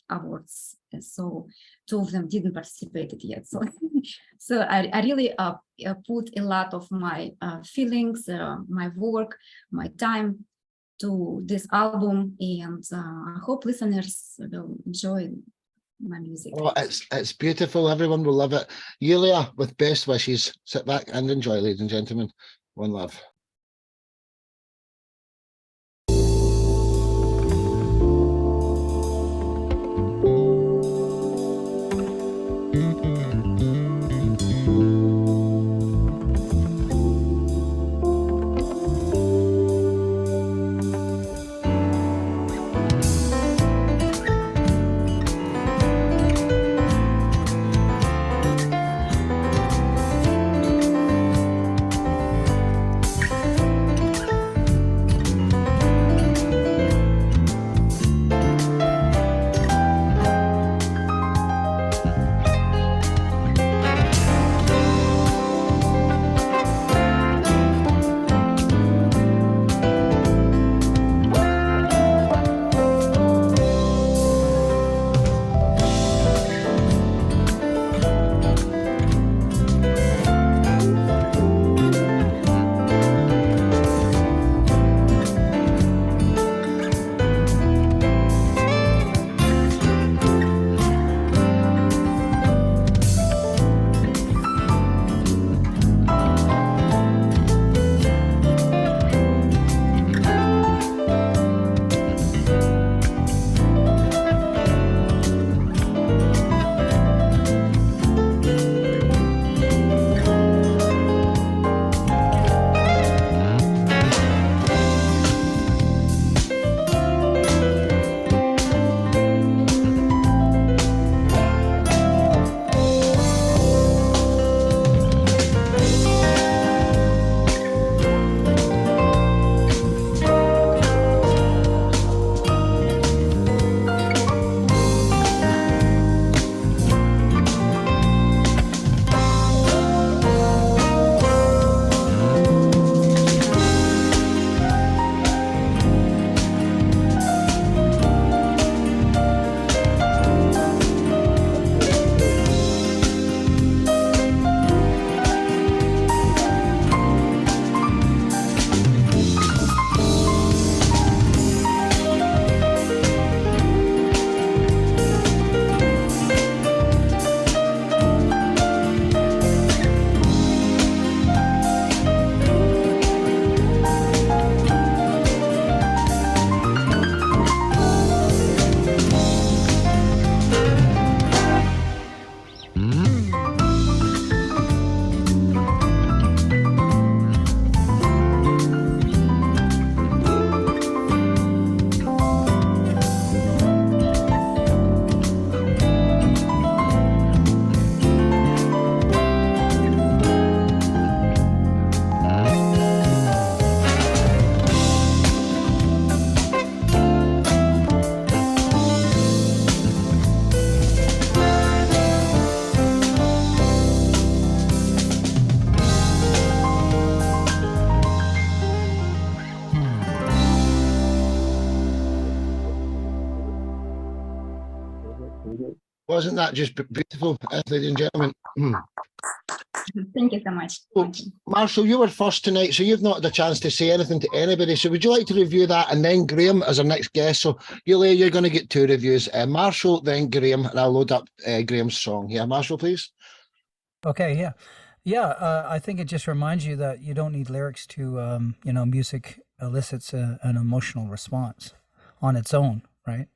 awards. So 2 of them didn't participate yet. So, so I really put a lot of my feelings, my work, my time to this album, and I hope listeners will enjoy my music. Oh, it's beautiful. Everyone will love it. Yulia with Best Wishes. Sit back and enjoy, ladies and gentlemen. One love. Wasn't that just beautiful, ladies and gentlemen? Thank you so much. Well, Marshall, you were first tonight, so you've not had a chance to say anything to anybody. So would you like to review that? And then Graham as our next guest. So Yulia, you're going to get 2 reviews. Marshall, then Graham, and I'll load up Graham's song. Yeah, Marshall, please. Okay, yeah. Yeah, I think it just reminds you that you don't need lyrics to, music elicits an emotional response on its own, right?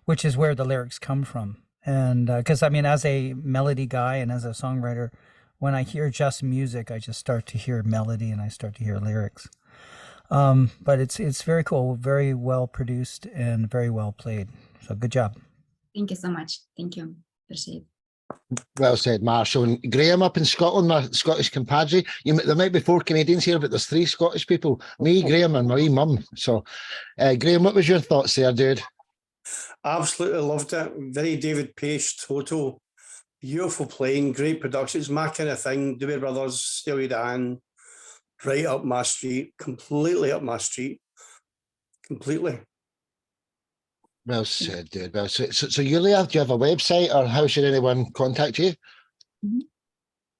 Which is where the lyrics come from. And because, as a melody guy and as a songwriter, when I hear just music, I just start to hear melody and I start to hear lyrics. But it's very cool, very well produced and very well played. So good job. Thank you so much. Thank you. Appreciate it. Well said, Marshall. And Graham up in Scotland, my Scottish compadre. There might be 4 Canadians here, but there's 3 Scottish people. Me, Graham, and my wee mum. So, Graham, what was your thoughts there, dude? Absolutely loved it. Very David Page, total. Beautiful playing, great production. It's my kind of thing. Dubdelay Brothers, Steely Dan, right up my street, completely up my street, completely. Well said, dude. Well, so Yulia, do you have a website, or how should anyone contact you?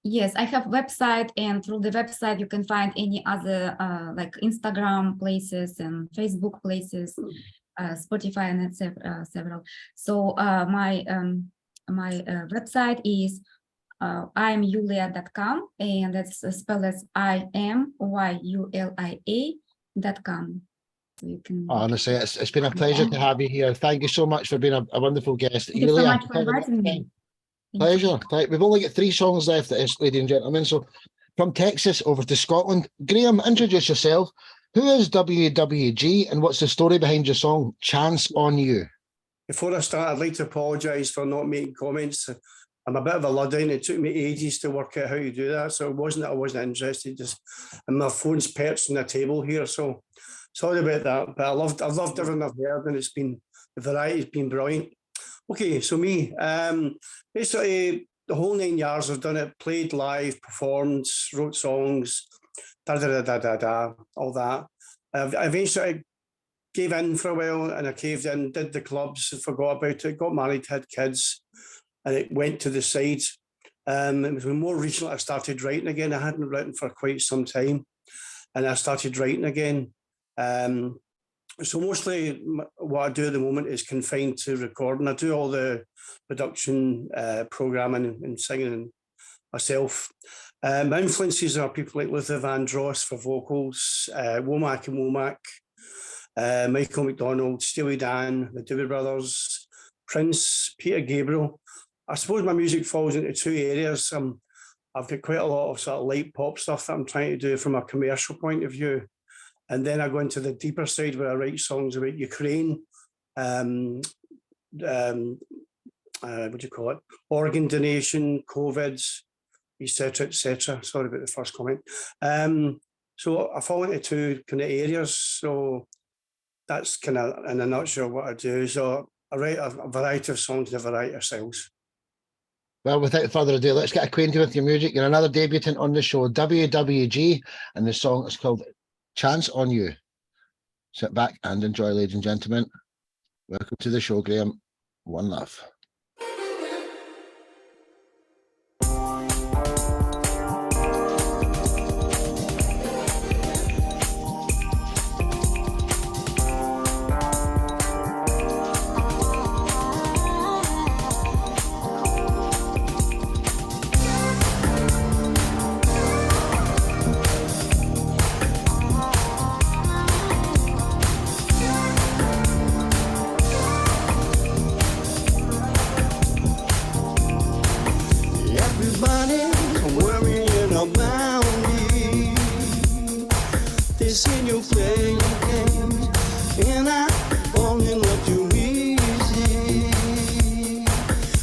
Yes, I have a website, and through the website you can find any other like Instagram places and Facebook places, Spotify, and several. So my website is imyulia.com, and that's spelled as imyulia.com. So you can. Honestly, it's been a pleasure to have you here. Thank you so much for being a wonderful guest. Thank you so much for inviting me. Pleasure. We've only got 3 songs left, ladies and gentlemen. So from Texas over to Scotland. Graham, introduce yourself. Who is WWG, and what's the story behind your song Chance on You? Before I start, I'd like to apologise for not making comments. I'm a bit of a Luddite. It took me ages to work out how to do that. So it wasn't that I wasn't interested, and my phone's perched on the table here. So sorry about that. But I've loved everything I've heard, and the variety's been brilliant. Okay, so me, basically the whole 9 years I've done it, played live, performed, wrote songs, all that. I eventually gave in for a while, and I caved in, did the clubs, forgot about it, got married, had kids, and it went to the side. It was more recently I started writing again. I hadn't written for quite some time, and I started writing again. So mostly what I do at the moment is confined to recording. I do all the production, programming and singing myself. My influences are people like Luther Vandross for vocals, Womack and Womack, Michael McDonald, Steely Dan, the Dubdelay Brothers, Prince, Peter Gabriel. I suppose my music falls into 2 areas. I've got quite a lot of sort of light pop stuff that I'm trying to do from a commercial point of view. And then I go into the deeper side where I write songs about Ukraine, what do you call it? Organ donation, COVID, etc., etc. Sorry about the first comment. So I fall into 2 kind of areas. So that's kind of in a nutshell what I do. So I write a variety of songs in a variety of styles. Well, without further ado, let's get acquainted with your music. You're another debutant on the show, WWG, and the song is called Chance on You. Sit back and enjoy, ladies and gentlemen. Welcome to the show, Graham. One love.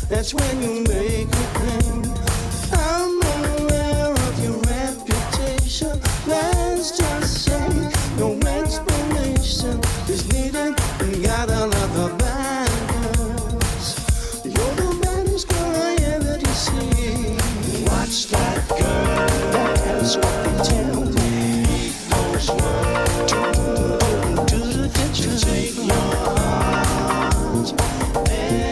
That's when you make it plain. I'm aware of your reputation. Let's just say no explanation is needed. You got another bankers. You're the baddest girl I ever did see. Watch that girl. That's what they tell me. Those words open to the kitchen. Take your heart and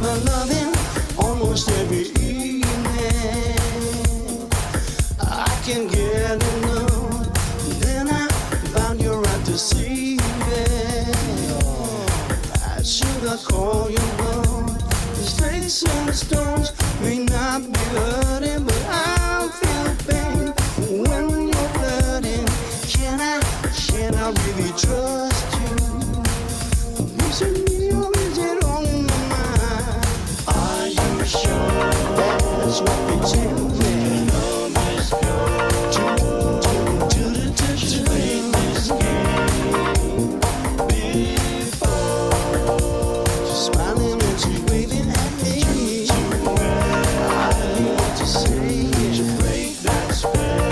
my loving almost every evening. I can get enough, then I found you right deceiving. I should have called you home. The stakes and the stones may not be hurting, but I feel pain when you're flooding. Can I really trust you? Is it me or is it on my mind? Are you sure that's what we tell me? Love is good. To play this game before. She's smiling and she's waving at me. I knew what to say. To break that spell.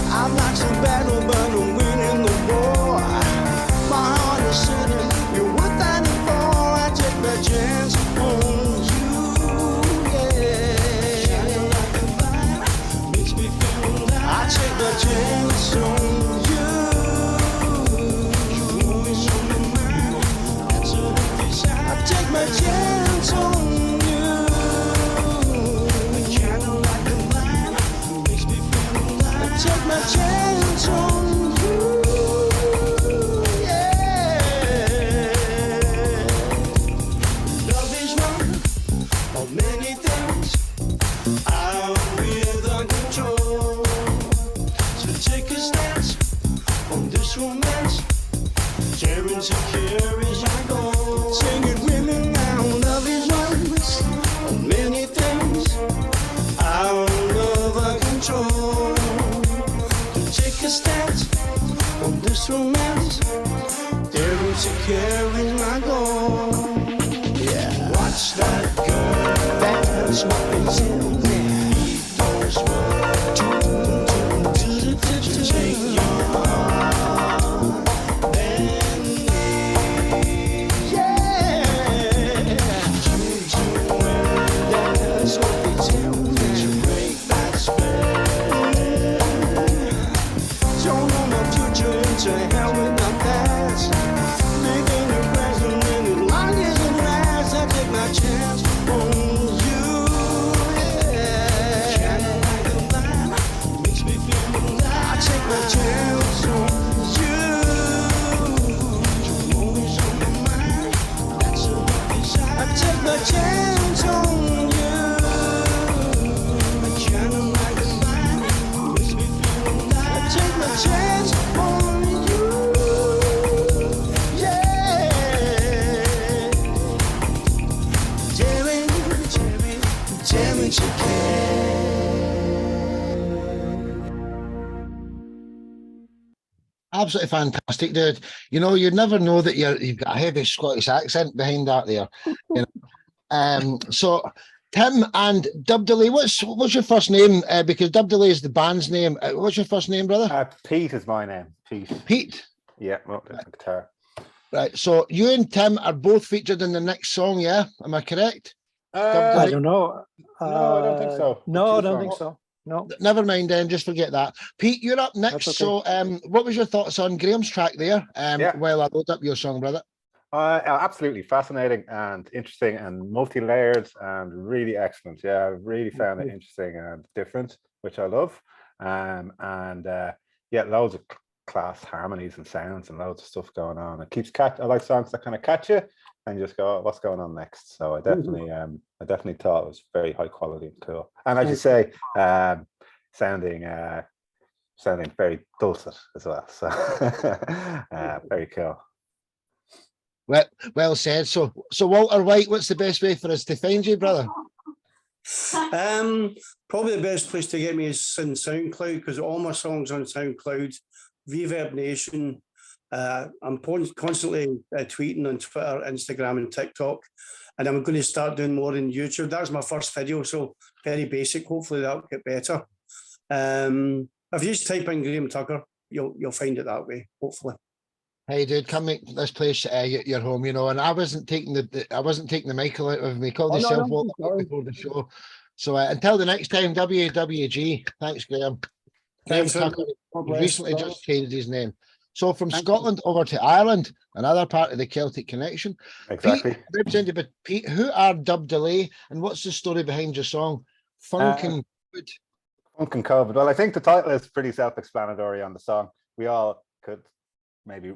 I'm not so battle, but I'm winning the war. My heart is certain you're worth fighting for. I take my chance on you, yeah. Shining like a fire makes me feel alive. I take my chance on you. You're always on my mind. That's a desire. I take my chance on you. Shining like a fire makes me feel alive. I take my chance on you. Love is one of many things out without control. So take a stance on this romance. Caring to care is my goal. Sing it with me now. Love is one of many things out of our control. So take a stance on this romance. Caring to care is my goal. Yeah. Watch that girl. That's what they tell me. Eat those words. To take your heart. And yeah. That's what they tell me. To break that spell. Don't know my future into hell with my past. Living the present and as long as it lasts, I take my chance on you. Yeah. Shining like a light makes me feel alive. I take my chance on you. You're always on my mind. That's a desire. I take my chance on you. Shining like a light makes me feel alive. I take my chance on you. Yeah. Tell me you care. Absolutely fantastic, dude. You know, you'd never know that you've got a heavy Scottish accent behind that there. You know? So Tim and Dubdelay, what's your first name? Because Dubdelay is the band's name. What's your first name, brother? Pete is my name. Pete. Pete. Yeah, well, that's the guitar. Right. So you and Tim are both featured in the next song, yeah? Am I correct? I don't know. No, I don't think so. No, I don't think so. No. Never mind then, just forget that. Pete, you're up next. Okay. So what was your thoughts on Graham's track there? While I load up your song, brother. Absolutely fascinating and interesting and multi-layered and really excellent. Yeah, I really found it interesting and different, which I love. Yeah, loads of class harmonies and sounds and loads of stuff going on. It keeps I like songs that kind of catch you and you just go, oh, what's going on next? So I definitely thought it was very high quality and cool. And as you say, sounding very dulcet as well. So very cool. Well said. So Walter White, what's the best way for us to find you, brother? Probably the best place to get me is in SoundCloud, because all my songs on SoundCloud, Reverb Nation. I'm constantly tweeting on Twitter, Instagram, and TikTok, and I'm going to start doing more in YouTube. That was my first video, so very basic. Hopefully that'll get better. If you just type in Graham Tucker, you'll find it that way. Hopefully. Hey, dude, come make this place your home, you know. And I wasn't taking the Michael out of me. Called yourself Walter before the show. So until the next time, WWG. Thanks, Graham. Thanks, Graham Tucker recently just changed his name. So from Scotland over to Ireland, another part of the Celtic connection. Exactly. Pete, represented by Pete, who are Dubdelay and what's the story behind your song? Funkin. Funkin' COVID. Well, I think the title is pretty self-explanatory on the song. We all could maybe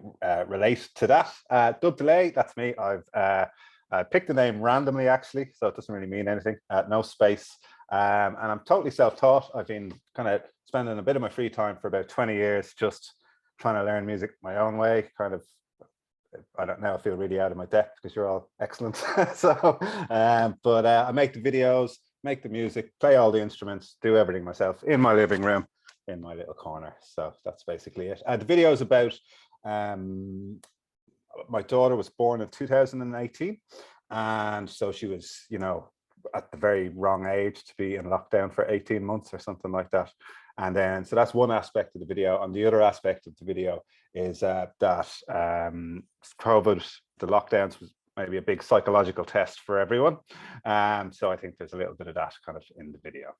relate to that. Dubdelay, that's me. I've picked the name randomly, actually, so it doesn't really mean anything. No space. And I'm totally self-taught. I've been kind of spending a bit of my free time for about 20 years just trying to learn music my own way. Kind of, I don't know, I feel really out of my depth because you're all excellent. So, but I make the videos, make the music, play all the instruments, do everything myself in my living room, in my little corner. So that's basically it. The video is about my daughter was born in 2018, and so she was, you know, at the very wrong age to be in lockdown for 18 months or something like that. And then, so that's one aspect of the video. And the other aspect of the video is that COVID, the lockdowns was maybe a big psychological test for everyone. So I think there's a little bit of that kind of in the video.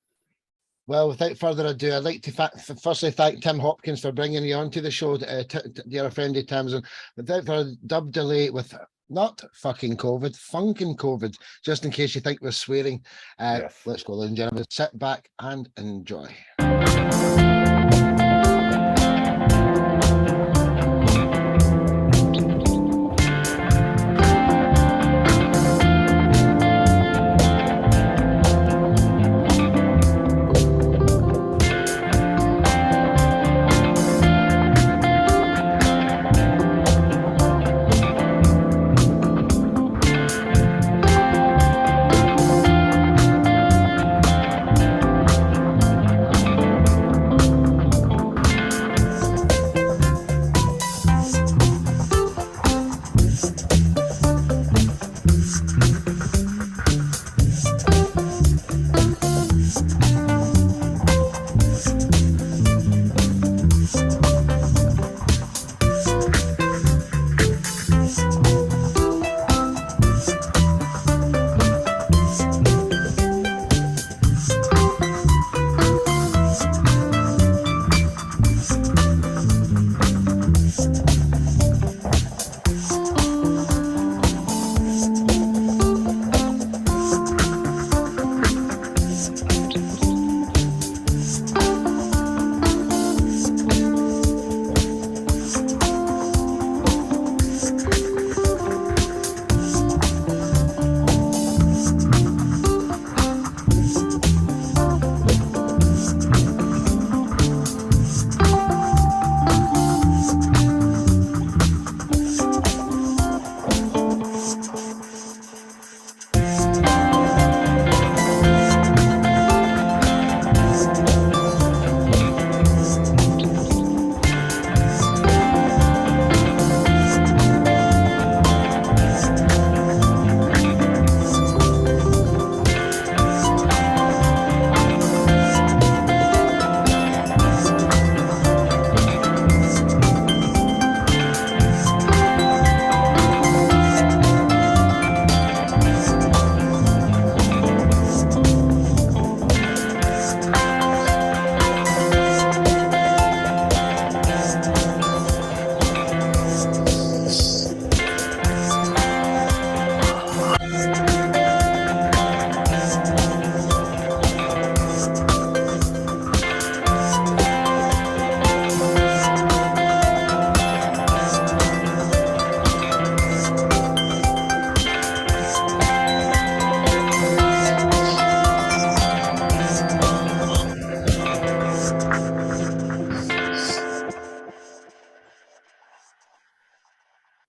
Well, without further ado, I'd like to firstly thank Tim Hopkins for bringing you onto the show, dear friend of Tim's. And without further Dubdelay with not fucking COVID, Funkin' COVID, just in case you think we're swearing. Yes. Let's go, ladies and gentlemen. Sit back and enjoy.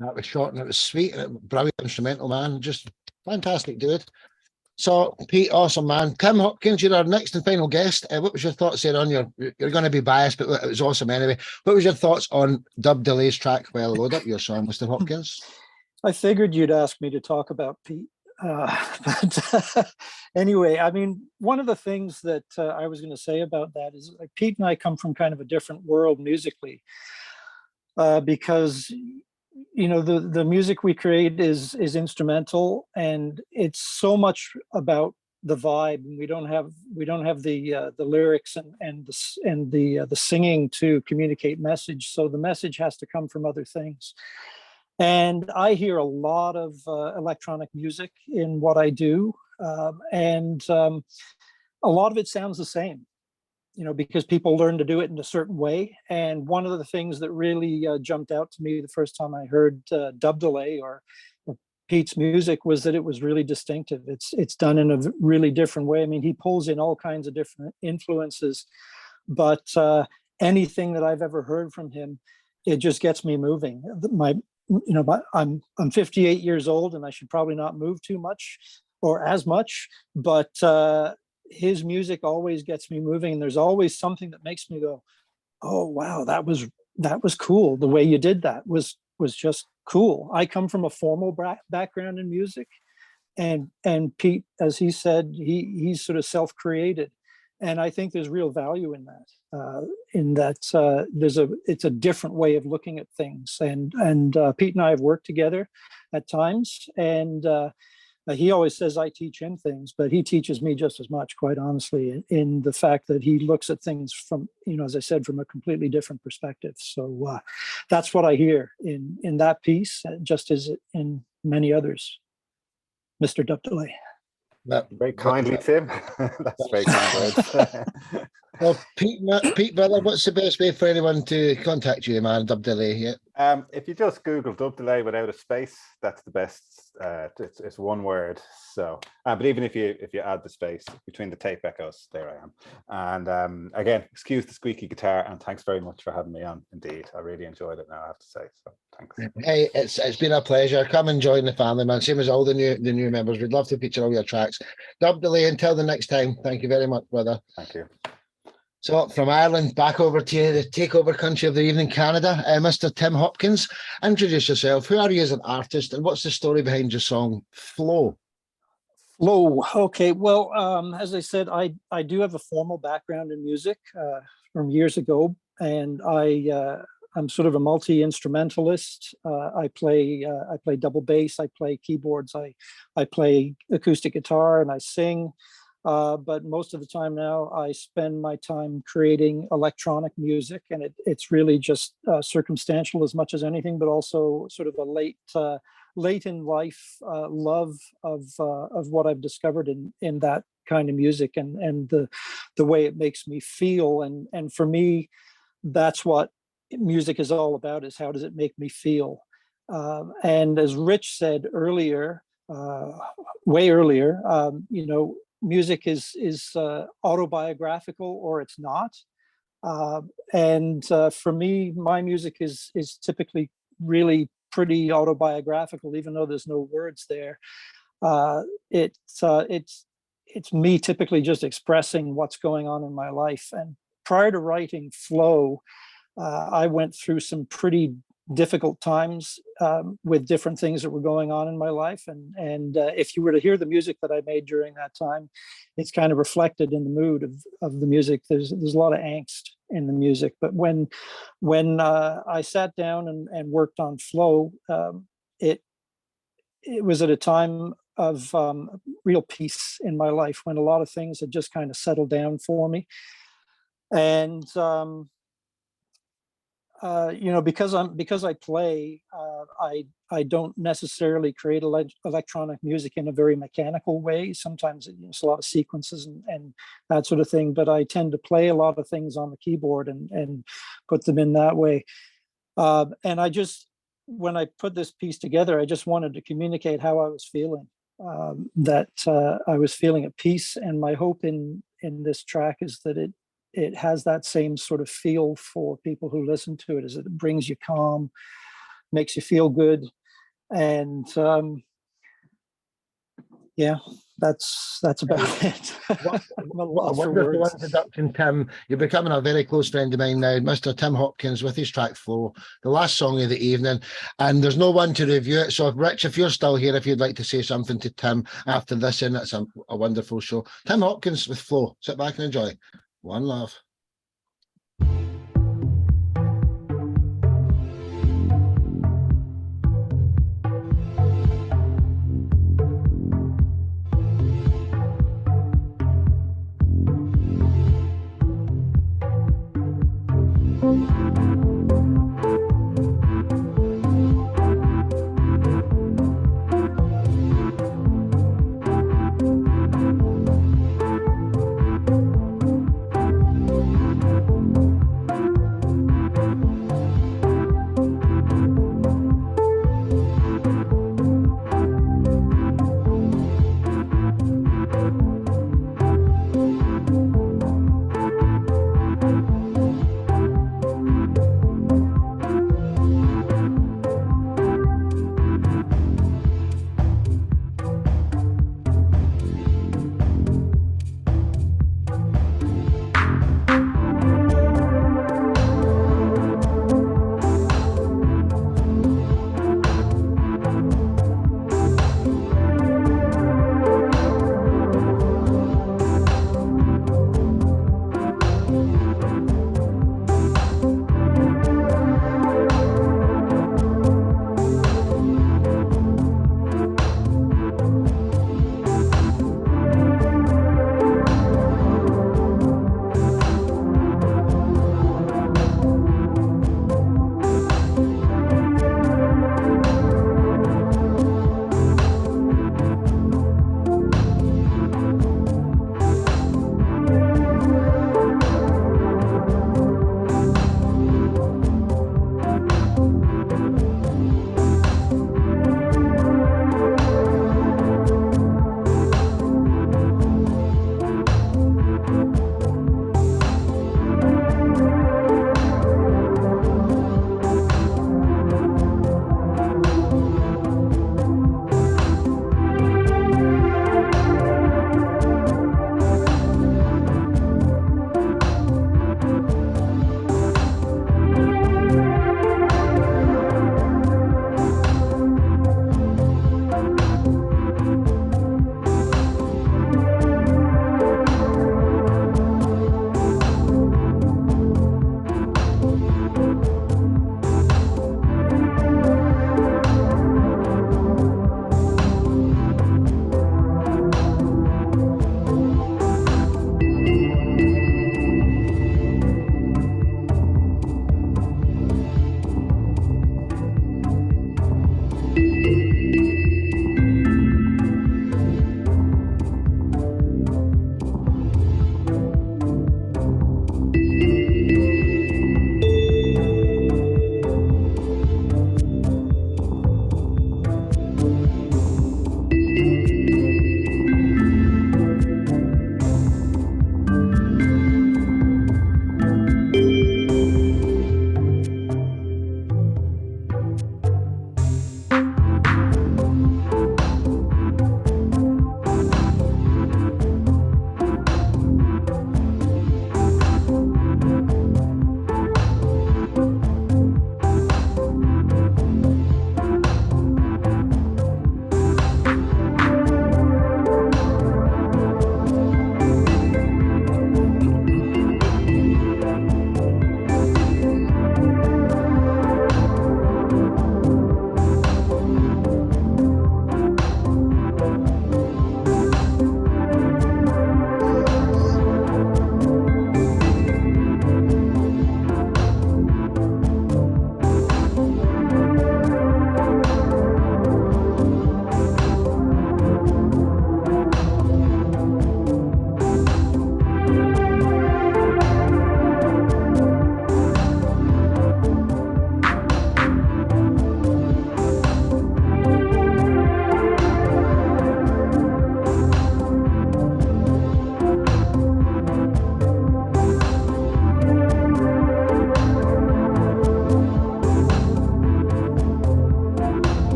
That was short and it was sweet and it was brilliant instrumental, man. Just fantastic, dude. So, Pete, awesome, man. Tim Hopkins, you're our next and final guest. What was your thoughts there on you're going to be biased, but it was awesome anyway. What was your thoughts on Dubdelay's track? Well, load up your song, Mr. Hopkins. I figured you'd ask me to talk about Pete. But anyway, I mean, one of the things that I was going to say about that is like Pete and I come from kind of a different world musically because you know the music we create is instrumental, and it's so much about the vibe, and we don't have the lyrics and the singing to communicate message. So the message has to come from other things. And I hear a lot of electronic music in what I do, and a lot of it sounds the same, because people learn to do it in a certain way. And one of the things that really jumped out to me the first time I heard Dubdelay or Pete's music was that it was really distinctive. It's done in a really different way. I mean, he pulls in all kinds of different influences, but anything that I've ever heard from him, it just gets me moving. I'm 58 years old, and I should probably not move too much or as much, but his music always gets me moving, and there's always something that makes me go, oh wow, that was cool. The way you did that was just cool. I come from a formal background in music, and Pete, as he said, he's sort of self-created, and I think there's real value in that. It's a different way of looking at things, and Pete and I have worked together at times, and he always says I teach him things, but he teaches me just as much, quite honestly, in the fact that he looks at things from, as I said, from a completely different perspective. So that's what I hear in that piece, just as in many others. Mr. Dubdelay. Very kindly, Tim. That's very kind words. Well, Pete, brother, what's the best way for anyone to contact you, man? Dubdelay, yeah. If you just Google Dubdelay without a space, that's the best. It's one word. So, but even if you add the space between the tape echoes, there I am. And again, excuse the squeaky guitar, and thanks very much for having me on. Indeed, I really enjoyed it. Now I have to say, so thanks. Hey, it's been a pleasure. Come and join the family, man. Same as all the new members. We'd love to feature all your tracks. Dubdelay, until the next time. Thank you very much, brother. Thank you. So from Ireland back over to the takeover country of the evening, Canada, Mr. Tim Hopkins. Introduce yourself. Who are you as an artist, and what's the story behind your song Flow? Flow. Okay. Well, as I said, I do have a formal background in music from years ago, and I'm sort of a multi-instrumentalist. I play double bass. I play keyboards. I play acoustic guitar, and I sing. But most of the time now, I spend my time creating electronic music, and it's really just circumstantial as much as anything, but also sort of a late in life love of what I've discovered in that kind of music, and the way it makes me feel. And for me, that's what music is all about: is how does it make me feel? And as Rich said earlier, way earlier, music is autobiographical or it's not. And for me, my music is typically really pretty autobiographical, even though there's no words there. It's me typically just expressing what's going on in my life. And prior to writing Flow, I went through some pretty difficult times with different things that were going on in my life, and if you were to hear the music that I made during that time, it's kind of reflected in the mood of the music. There's a lot of angst in the music, but when I sat down and worked on Flow, it was at a time of real peace in my life, when a lot of things had just kind of settled down for me. And because I play, I don't necessarily create electronic music in a very mechanical way. Sometimes it's a lot of sequences and that sort of thing, but I tend to play a lot of things on the keyboard and put them in that way. And when I put this piece together, I just wanted to communicate how I was feeling, that I was feeling at peace. And my hope in this track is that it has that same sort of feel for people who listen to it, is that it brings you calm, makes you feel good. And that's about it. What a wonderful introduction, Tim. You're becoming a very close friend of mine now, Mr. Tim Hopkins, with his track Flow, the last song of the evening. And there's no one to review it. So, Rich, if you're still here, if you'd like to say something to Tim after this, and it's a wonderful show. Tim Hopkins with Flow. Sit back and enjoy. One love.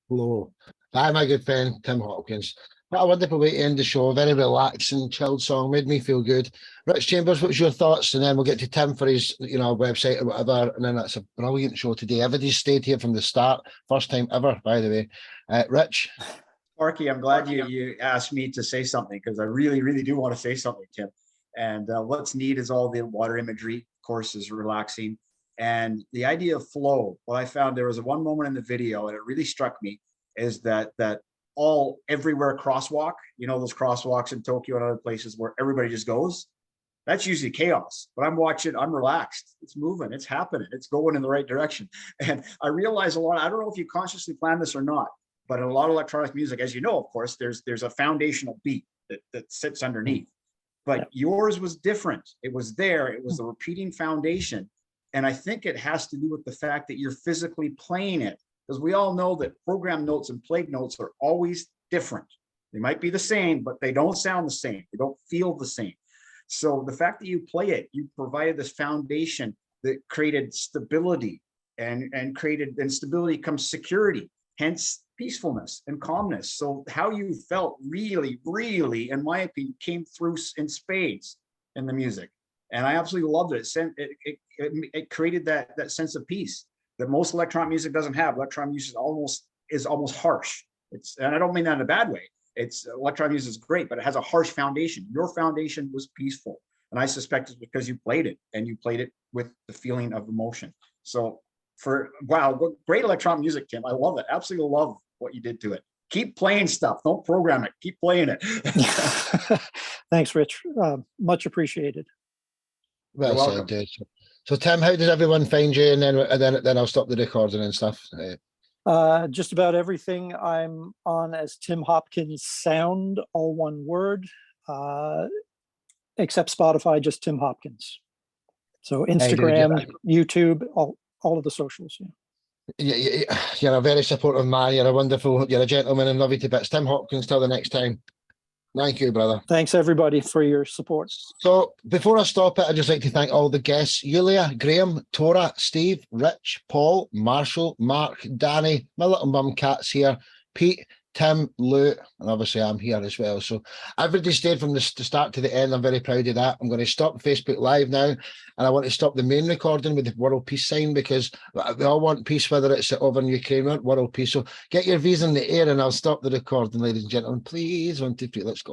Hello. Hi, my good friend, Tim Hopkins. What a wonderful way to end the show. Very relaxing, chilled song. Made me feel good. Rich Chambers, what's your thoughts? And then we'll get to Tim for his, website or whatever. And then that's a brilliant show today. Everybody's stayed here from the start. First time ever, by the way. Rich? Sparky, I'm glad you asked me to say something because I really, really do want to say something, Tim. And what's neat is all the water imagery, of course, is relaxing. And the idea of flow, what I found, there was one moment in the video, and it really struck me, is that everywhere crosswalk, those crosswalks in Tokyo and other places where everybody just goes, that's usually chaos. But I'm watching, I'm relaxed. It's moving, it's happening, it's going in the right direction. And I realize a lot, I don't know if you consciously plan this or not, but in a lot of electronic music, as you know, of course, there's a foundational beat that sits underneath. But yours was different. It was there, it was a repeating foundation. And I think it has to do with the fact that you're physically playing it. Because we all know that program notes and played notes are always different. They might be the same, but they don't sound the same. They don't feel the same. So the fact that you play it, you provided this foundation that created stability, and stability comes security, hence peacefulness and calmness. So how you felt really, really, in my opinion, came through in spades in the music. And I absolutely loved it. It created that sense of peace that most electronic music doesn't have. Electronic music is almost harsh. And I don't mean that in a bad way. Electronic music is great, but it has a harsh foundation. Your foundation was peaceful. And I suspect it's because you played it, and you played it with the feeling of emotion. So wow, great electronic music, Tim. I love it. Absolutely love what you did to it. Keep playing stuff. Don't program it. Keep playing it. Thanks, Rich. Much appreciated. Well said, dude. So Tim, how does everyone find you? And then I'll stop the recording and stuff. Just about everything. I'm on as Tim Hopkins Sound, all one word, except Spotify, just Tim Hopkins. So Instagram, YouTube, all of the socials. Yeah. You're a very supportive man. You're a gentleman, and love you to bits. Tim Hopkins, till the next time. Thank you, brother. Thanks, everybody, for your support. So before I stop it, I'd just like to thank all the guests: Yulia, Graham, Tora, Steve, Rich, Paul, Marshall, Mark, Dany, my little mum Cat's here, Pete, Tim, Lou, and obviously I'm here as well. So everybody stayed from the start to the end. I'm very proud of that. I'm going to stop Facebook Live now, and I want to stop the main recording with the world peace sign, because we all want peace, whether it's over in Ukraine. We want world peace. So get your V's in the air, and I'll stop the recording, ladies and gentlemen. Please, 1, 2, 3, let's go.